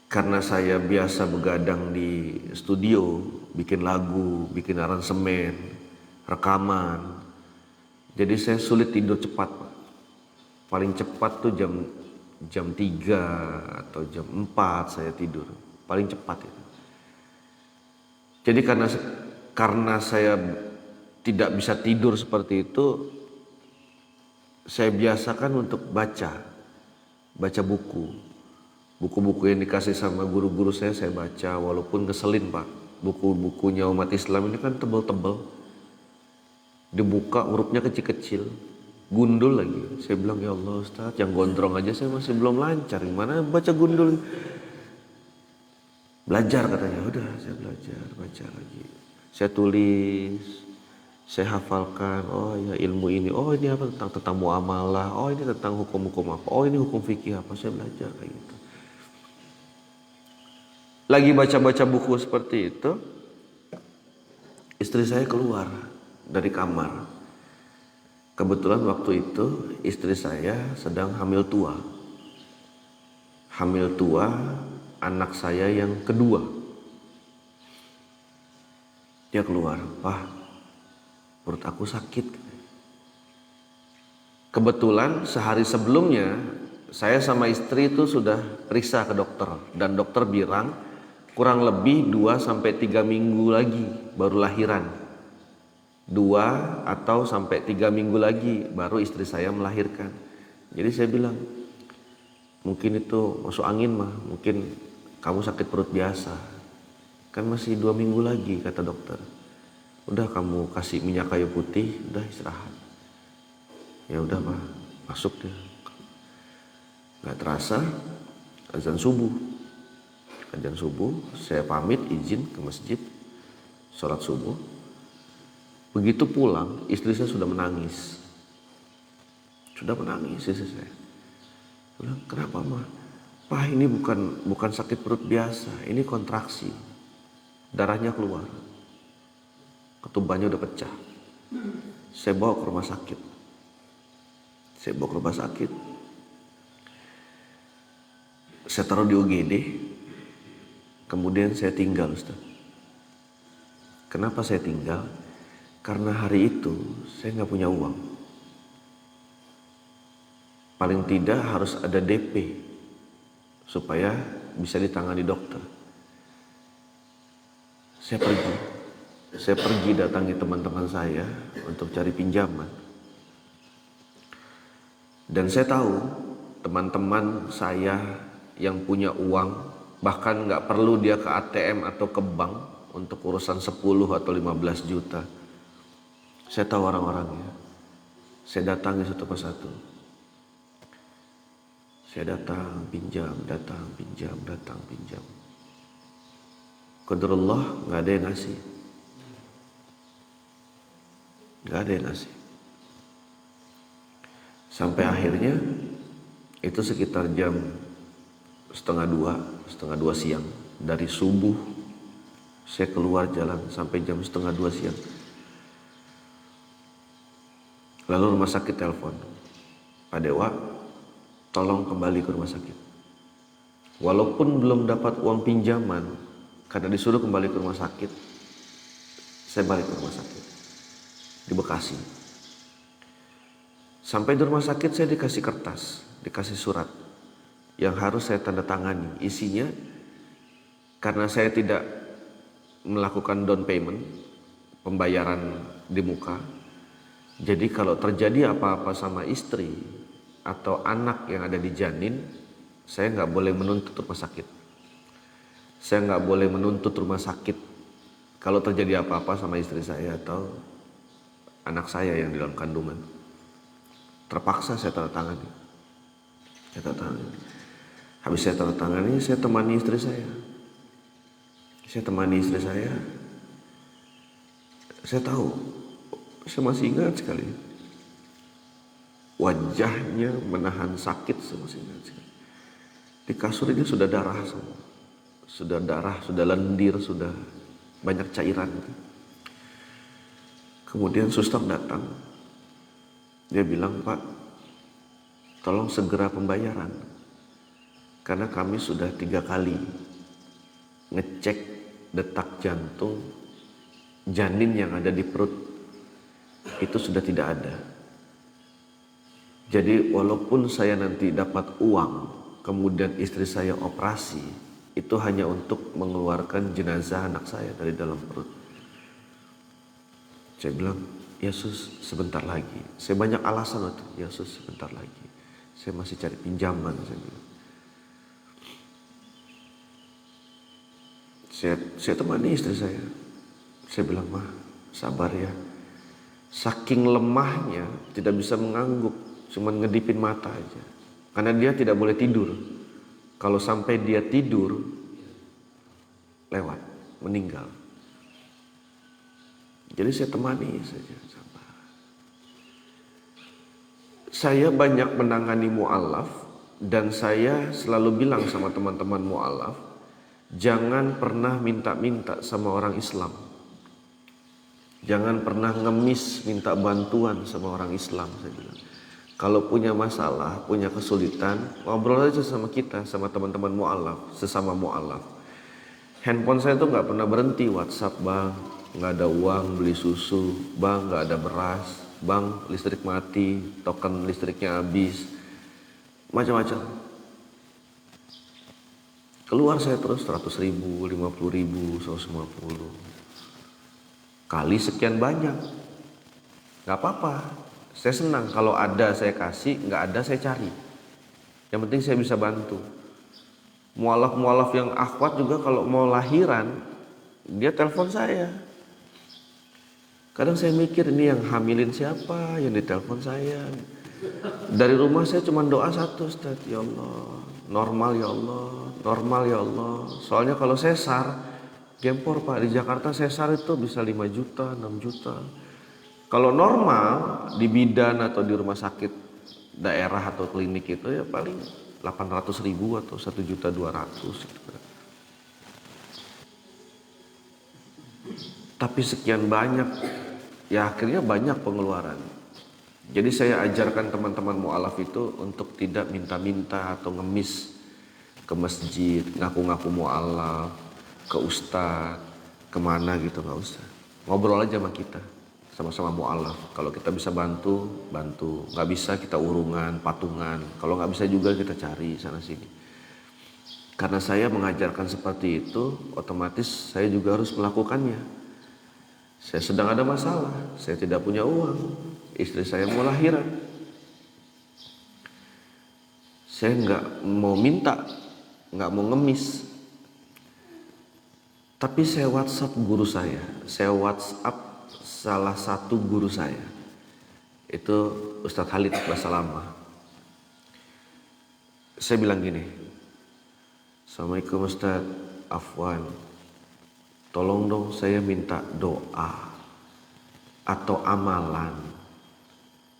Karena saya biasa begadang di studio, bikin lagu, bikin aransemen, rekaman. Jadi saya sulit tidur cepat, Pak. Paling cepat tuh jam 3 atau jam 4 saya tidur. Paling cepat itu. Jadi karena karena saya tidak bisa tidur seperti itu, saya biasakan untuk baca buku yang dikasih sama guru-guru saya baca, walaupun ngeselin Pak. Buku-bukunya umat Islam ini kan tebel-tebel, dibuka hurufnya kecil-kecil, gundul lagi. Saya bilang, ya Allah Ustaz, yang gondrong aja saya masih belum lancar, gimana baca gundul? Belajar katanya. Udah, saya belajar, baca lagi, saya tulis, saya hafalkan. Oh ya, ilmu ini, oh ini apa, tentang muamalah, oh ini tentang hukum-hukum apa, oh ini hukum fikih apa. Saya belajar kayak gitu. Lagi baca-baca buku seperti itu, istri saya keluar dari kamar. Kebetulan waktu itu istri saya sedang hamil tua anak saya yang kedua. Dia keluar, "Pak, perut aku sakit." Kebetulan sehari sebelumnya saya sama istri itu sudah periksa ke dokter, dan dokter bilang kurang lebih 2-3 minggu lagi baru lahiran. 2 atau sampai 3 minggu lagi baru istri saya melahirkan. Jadi saya bilang, mungkin itu masuk angin mah, mungkin kamu sakit perut biasa. Kan masih 2 minggu lagi kata dokter. Udah kamu kasih minyak kayu putih, udah istirahat. Ya udah Pak, masuk dia. Gak terasa azan subuh, saya pamit izin ke masjid, sholat subuh. Begitu pulang, istri saya sudah menangis istri saya. Bilang, kenapa mah? Pak, ini bukan sakit perut biasa, ini kontraksi, darahnya keluar, ketubannya udah pecah. Saya bawa ke rumah sakit. Saya taruh di UGD. Kemudian saya tinggal, Ustaz. Kenapa saya tinggal? Karena hari itu saya nggak punya uang. Paling tidak harus ada DP supaya bisa ditangani dokter. Saya pergi datangi teman-teman saya untuk cari pinjaman. Dan saya tahu teman-teman saya yang punya uang, bahkan nggak perlu dia ke ATM atau ke bank untuk urusan 10 atau 15 juta. Saya tahu orang-orangnya. Saya datangi satu persatu. Saya datang, pinjam. Qadarullah, nggak ada yang ngasih. Sampai akhirnya itu sekitar jam setengah dua siang. Dari subuh saya keluar jalan sampai jam setengah 2 siang. Lalu rumah sakit telepon, Pak Dewa, tolong kembali ke rumah sakit. Walaupun belum dapat uang pinjaman, karena disuruh kembali ke rumah sakit, saya balik ke rumah sakit di Bekasi. Sampai di rumah sakit saya dikasih kertas, dikasih surat yang harus saya tanda tangani. Isinya, karena saya tidak melakukan down payment, pembayaran di muka, jadi kalau terjadi apa-apa sama istri atau anak yang ada di janin, saya nggak boleh menuntut rumah sakit. Saya nggak boleh menuntut rumah sakit kalau terjadi apa-apa sama istri saya atau anak saya yang di dalam kandungan. Terpaksa saya tanda tangani. Habis saya tanda tangani, saya temani istri saya. Saya tahu, saya masih ingat sekali. Wajahnya menahan sakit, saya masih ingat sekali. Di kasur ini sudah darah semua. Sudah lendir, sudah banyak cairan. Kemudian suster datang. Dia bilang, Pak, tolong segera pembayaran. Karena kami sudah 3 kali ngecek detak jantung janin yang ada di perut. Itu sudah tidak ada. Jadi walaupun saya nanti dapat uang, kemudian istri saya operasi, itu hanya untuk mengeluarkan jenazah anak saya dari dalam perut. Saya bilang, Yesus sebentar lagi. Saya banyak alasan waktu, Yesus sebentar lagi. Saya masih cari pinjaman, saya bilang. Saya temani istri saya. Saya bilang, mah sabar ya. Saking lemahnya tidak bisa mengangguk, cuman ngedipin mata aja. Karena dia tidak boleh tidur. Kalau sampai dia tidur, lewat, meninggal. Jadi saya temani saja, sabar. Saya banyak menangani mu'alaf dan saya selalu bilang sama teman-teman mu'alaf, jangan pernah minta-minta sama orang Islam. Jangan pernah ngemis minta bantuan sama orang Islam, saya bilang. Kalau punya masalah, punya kesulitan, ngobrol aja sama kita, sama teman-teman mu'alaf, sesama mu'alaf. Handphone saya tuh nggak pernah berhenti WhatsApp, bang, nggak ada uang beli susu, bang, nggak ada beras, bang, listrik mati, token listriknya habis, macam-macam. Keluar saya terus 100.000, 50.000, 150. Kali sekian banyak, nggak apa-apa. Saya senang kalau ada saya kasih, nggak ada saya cari. Yang penting saya bisa bantu. Mualaf-mualaf yang akhwat juga kalau mau lahiran, dia telepon saya. Kadang saya mikir ini yang hamilin siapa, yang ditelepon saya. Dari rumah saya cuma doa satu, Ustaz, ya Allah, normal ya Allah, normal ya Allah. Soalnya kalau sesar, gempor Pak, di Jakarta sesar itu bisa 5 juta, 6 juta. Kalau normal di bidan atau di rumah sakit daerah atau klinik itu ya paling 800.000 atau 1.200.000 gitu. Tapi sekian banyak, ya akhirnya banyak pengeluaran. Jadi saya ajarkan teman-teman mu'alaf itu untuk tidak minta-minta atau ngemis ke masjid, ngaku-ngaku mu'alaf, ke ustadz, kemana gitu, nggak usah. Ngobrol aja sama kita, sama-sama mu'alaf. Kalau kita bisa bantu, bantu. Nggak bisa kita urungan, patungan. Kalau nggak bisa juga kita cari sana sini. Karena saya mengajarkan seperti itu, otomatis saya juga harus melakukannya. Saya sedang ada masalah, saya tidak punya uang, istri saya mau lahiran. Saya nggak mau minta, nggak mau ngemis. Tapi saya WhatsApp guru saya WhatsApp salah satu guru saya. Itu Ustadz Khalid Basalamah. Saya bilang gini, Assalamualaikum Ustadz, afwan, tolong dong saya minta doa atau amalan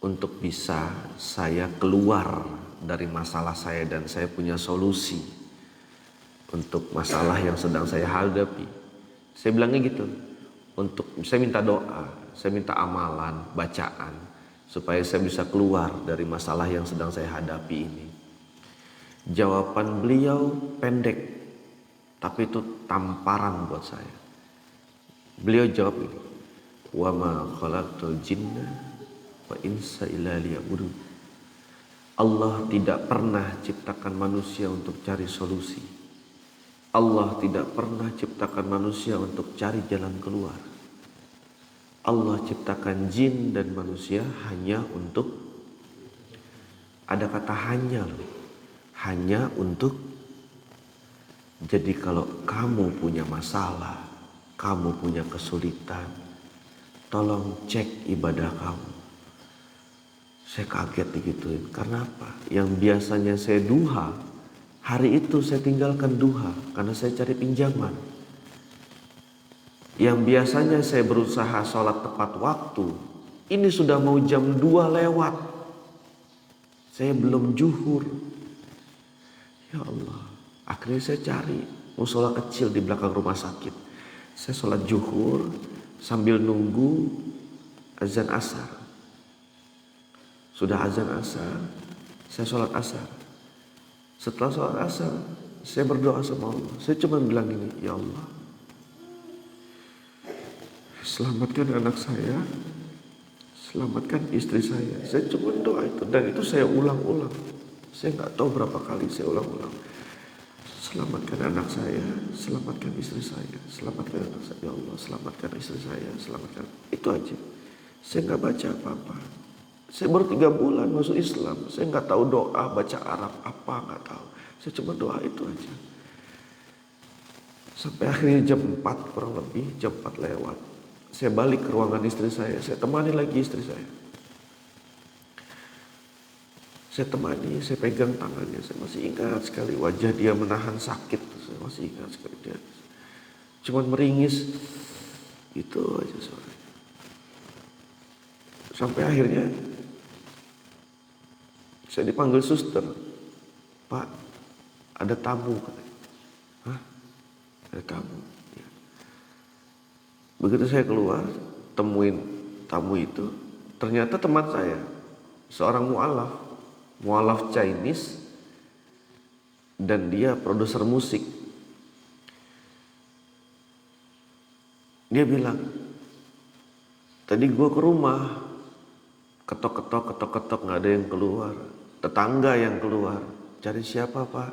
untuk bisa saya keluar dari masalah saya dan saya punya solusi untuk masalah yang sedang saya hadapi. Saya bilangnya gitu, saya minta doa, saya minta amalan, bacaan supaya saya bisa keluar dari masalah yang sedang saya hadapi ini. Jawaban beliau pendek, tapi itu tamparan buat saya. Beliau jawab ini, wa ma khalaqtul jinna wa insa illa liya'budun. Allah tidak pernah ciptakan manusia untuk cari solusi. Allah tidak pernah ciptakan manusia untuk cari jalan keluar. Allah ciptakan jin dan manusia hanya untuk, ada kata hanya loh, hanya untuk. Jadi kalau kamu punya masalah, kamu punya kesulitan, tolong cek ibadah kamu. Saya kaget digituin. Karena apa? Yang biasanya saya duha, hari itu saya tinggalkan duha karena saya cari pinjaman. Yang biasanya saya berusaha sholat tepat waktu, ini sudah mau jam 2 lewat, saya belum zuhur. Ya Allah, akhirnya saya cari musola kecil di belakang rumah sakit. Saya sholat zuhur sambil nunggu azan asar. Sudah azan asar, saya sholat asar. Setelah sholat asar, saya berdoa sama Allah. Saya cuma bilang gini, ya Allah, selamatkan anak saya, selamatkan istri saya. Saya cuma doa itu, dan itu saya ulang-ulang. Saya nggak tahu berapa kali saya ulang-ulang. selamatkan anak saya, selamatkan istri saya, selamatkan anak saya, ya Allah, selamatkan istri saya, selamatkan. Itu aja. Saya nggak baca apa-apa. Saya baru 3 bulan masuk Islam. Saya nggak tahu doa, baca Arab apa, nggak tahu. Saya cuma doa itu aja. Sampai akhirnya jam 4 kurang lebih, jam 4 lewat. Saya balik ke ruangan istri saya temani lagi istri saya. Saya temani, saya pegang tangannya, saya masih ingat sekali wajah dia menahan sakit. Saya masih ingat sekali dia. Cuman meringis, itu aja suaranya. Sampai akhirnya saya dipanggil suster. Pak, ada tamu katanya. Hah? Ada tamu. Ya. Begitu saya keluar, temuin tamu itu, ternyata teman saya, seorang mualaf Chinese, dan dia produser musik. Dia bilang, tadi gue ke rumah, ketok-ketok nggak ada yang keluar. Tetangga yang keluar, cari siapa Pak?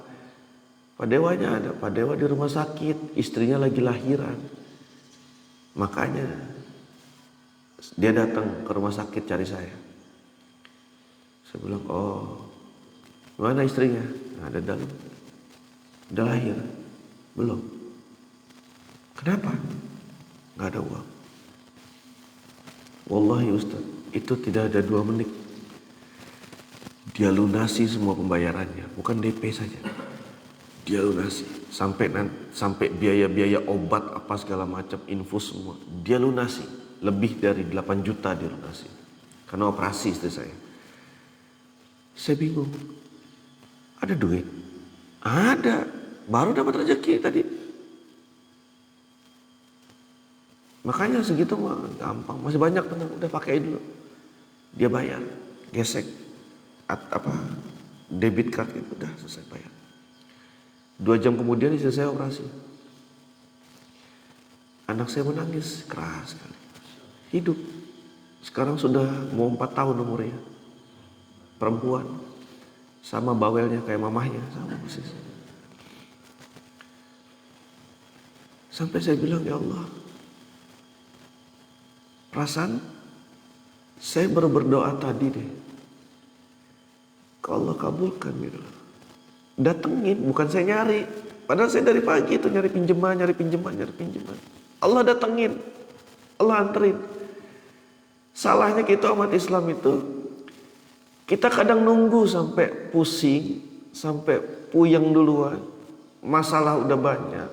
Pak Dewanya ada, Pak Dewa di rumah sakit, istrinya lagi lahiran. Makanya dia datang ke rumah sakit cari saya. Saya bilang, oh, mana istrinya? Nah, ada dalam. Udah lahir? Belum. Kenapa? Gak ada uang. Wallahi Ustaz, itu tidak ada 2 menit. Dia lunasi semua pembayarannya, bukan DP saja. Dia lunasi sampai biaya-biaya obat apa segala macam, infus semua. Dia lunasi, lebih dari 8 juta dia lunasi. Karena operasi istri saya. Saya bingung. Ada duit? Ada. Baru dapat rezeki tadi. Makanya segitu mah gampang. Masih banyak tenang. Udah pakai dulu. Dia bayar. Gesek. Debit card itu udah selesai bayar. 2 jam kemudian istri saya operasi. Anak saya menangis keras sekali. Hidup. Sekarang sudah mau 4 tahun umurnya. Perempuan. Sama bawelnya kayak mamahnya. Sama persis. Sampai saya bilang, ya Allah, perasaan saya baru berdoa tadi deh. Kalau Allah kabulkan gitu. Datengin, bukan saya nyari. Padahal saya dari pagi itu nyari pinjaman. Allah datengin. Allah anterin. Salahnya kita umat Islam itu, kita kadang nunggu sampai pusing, sampai puyeng duluan. Masalah udah banyak,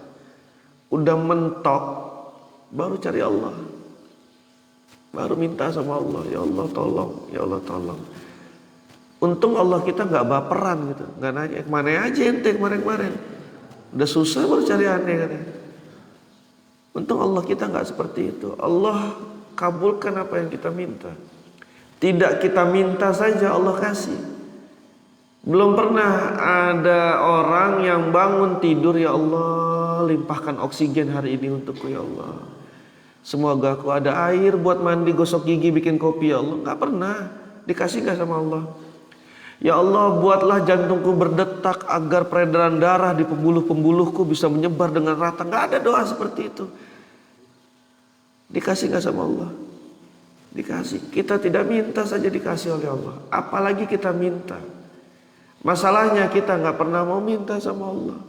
udah mentok, baru cari Allah. Baru minta sama Allah, ya Allah tolong, ya Allah tolong. Untung Allah kita gak baperan gitu, gak nanya kemana aja ente kemarin-kemarin. Udah susah baru cari aneh katanya. Untung Allah kita gak seperti itu. Allah kabulkan apa yang kita minta. Tidak kita minta saja Allah kasih. Belum pernah ada orang yang bangun tidur, ya Allah limpahkan oksigen hari ini untukku ya Allah. Semoga aku ada air buat mandi, gosok gigi, bikin kopi ya Allah. Gak pernah. Dikasih gak sama Allah? Ya Allah buatlah jantungku berdetak agar peredaran darah di pembuluh-pembuluhku bisa menyebar dengan rata. Gak ada doa seperti itu. Dikasih gak sama Allah? Dikasih. Kita tidak minta saja dikasih oleh Allah. Apalagi kita minta. Masalahnya kita gak pernah mau minta sama Allah.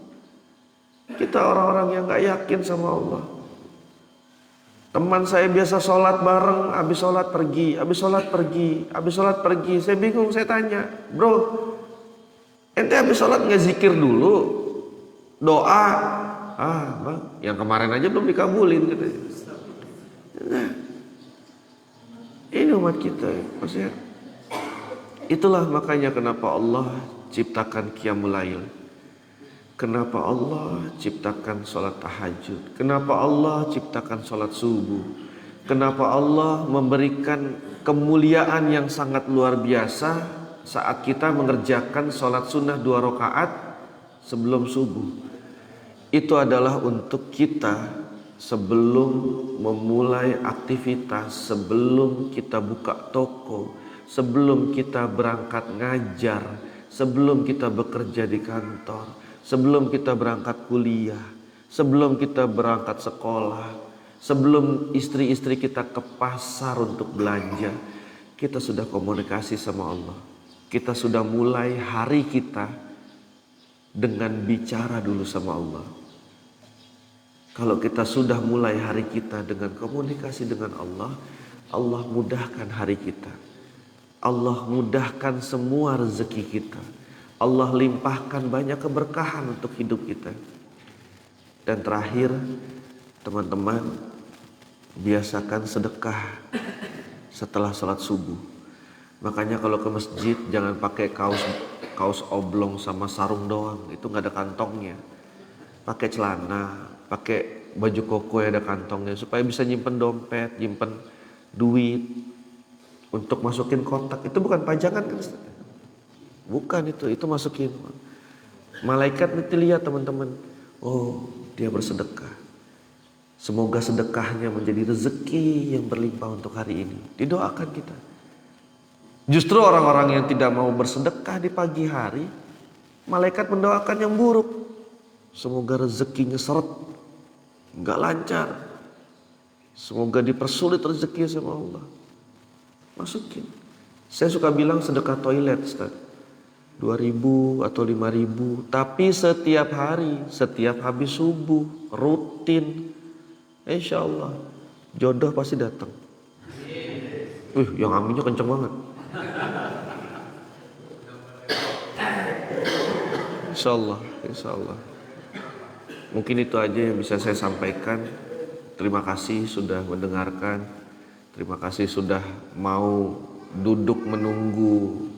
Kita orang-orang yang gak yakin sama Allah. Teman saya biasa sholat bareng, habis sholat pergi, habis sholat pergi, habis sholat pergi. Saya bingung, saya tanya, bro, ente habis sholat gak zikir dulu? Doa? Bang, yang kemarin aja belum dikabulin katanya. Nah, ini umat kita, maksudnya itulah makanya kenapa Allah ciptakan qiyamul lail, kenapa Allah ciptakan sholat tahajud, kenapa Allah ciptakan sholat subuh, kenapa Allah memberikan kemuliaan yang sangat luar biasa saat kita mengerjakan sholat sunnah 2 rakaat sebelum subuh. Itu adalah untuk kita sebelum memulai aktivitas, sebelum kita buka toko, sebelum kita berangkat ngajar, sebelum kita bekerja di kantor, sebelum kita berangkat kuliah, sebelum kita berangkat sekolah, sebelum istri-istri kita ke pasar untuk belanja, kita sudah komunikasi sama Allah. Kita sudah mulai hari kita dengan bicara dulu sama Allah. Kalau kita sudah mulai hari kita dengan komunikasi dengan Allah, Allah mudahkan hari kita. Allah mudahkan semua rezeki kita. Allah limpahkan banyak keberkahan untuk hidup kita. Dan terakhir, teman-teman, biasakan sedekah setelah sholat subuh. Makanya kalau ke masjid jangan pakai kaos oblong sama sarung doang, itu nggak ada kantongnya. Pakai celana, pakai baju koko yang ada kantongnya supaya bisa nyimpen dompet, nyimpen duit untuk masukin kotak. Itu bukan pajangan kan? Bukan itu masukin. Malaikat nanti lihat teman-teman, oh dia bersedekah. Semoga sedekahnya menjadi rezeki yang berlimpah untuk hari ini. Didoakan kita. Justru orang-orang yang tidak mau bersedekah di pagi hari, malaikat mendoakan yang buruk. Semoga rezekinya seret, nggak lancar. Semoga dipersulit rezekinya sama Allah. Masukin. Saya suka bilang sedekah toilet, Ustaz. 2.000 atau 5.000, tapi setiap hari, setiap habis subuh, rutin, insya Allah jodoh pasti datang. Yang aminnya kenceng banget. Insya Allah, insya Allah. Mungkin itu aja yang bisa saya sampaikan. Terima kasih sudah mendengarkan. Terima kasih sudah mau duduk menunggu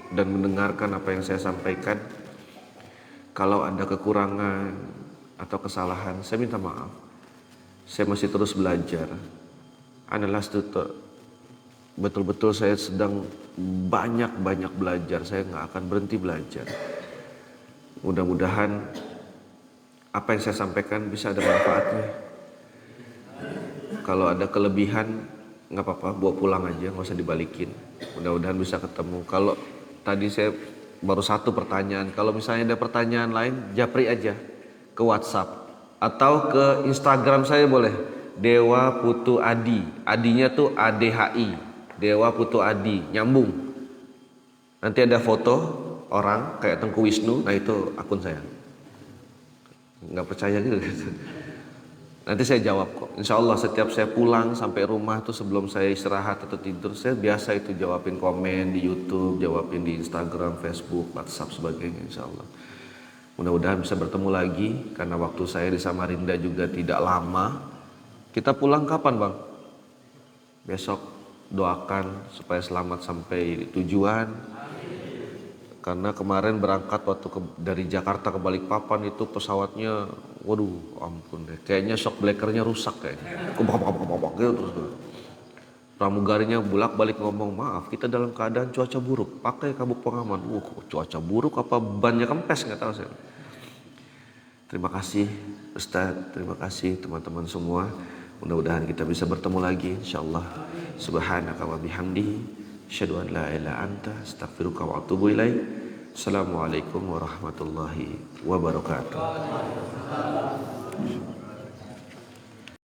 dan mendengarkan apa yang saya sampaikan. Kalau ada kekurangan atau kesalahan, saya minta maaf. Saya masih terus belajar. Adalah betul-betul saya sedang banyak belajar. Saya nggak akan berhenti belajar. Mudah-mudahan apa yang saya sampaikan bisa ada manfaatnya. Kalau ada kelebihan, nggak apa-apa, bawa pulang aja, nggak usah dibalikin. Mudah-mudahan bisa ketemu. Kalau tadi saya baru satu pertanyaan. Kalau misalnya ada pertanyaan lain, japri aja ke WhatsApp atau ke Instagram saya boleh. Dewa Putu Adi. Adinya tuh ADHI. Dewa Putu Adi. Nyambung. Nanti ada foto orang kayak Tengku Wisnu. Nah itu akun saya. Nggak percaya gitu. Nanti saya jawab kok. Insya Allah setiap saya pulang sampai rumah tuh sebelum saya istirahat atau tidur, saya biasa itu jawabin komen di YouTube, jawabin di Instagram, Facebook, WhatsApp sebagainya. Insya Allah. Mudah-mudahan bisa bertemu lagi karena waktu saya di Samarinda juga tidak lama. Kita pulang kapan bang? Besok doakan supaya selamat sampai tujuan. Karena kemarin berangkat waktu dari Jakarta ke Balikpapan itu pesawatnya, waduh ampun deh, kayaknya shock breakernya rusak kayaknya, gitu terus. Pramugarinya bolak-balik ngomong, maaf kita dalam keadaan cuaca buruk, pakai kabuk pengaman. Cuaca buruk apa bannya kempes nggak tahu saya. Terima kasih Ustadz, terima kasih teman-teman semua. Mudah-mudahan kita bisa bertemu lagi insyaallah. Subhanaka wa bihamdihi asyhadu an la ilaha illa anta astaghfiruka wa atubu ilaik. Assalamualaikum warahmatullahi wabarakatuh.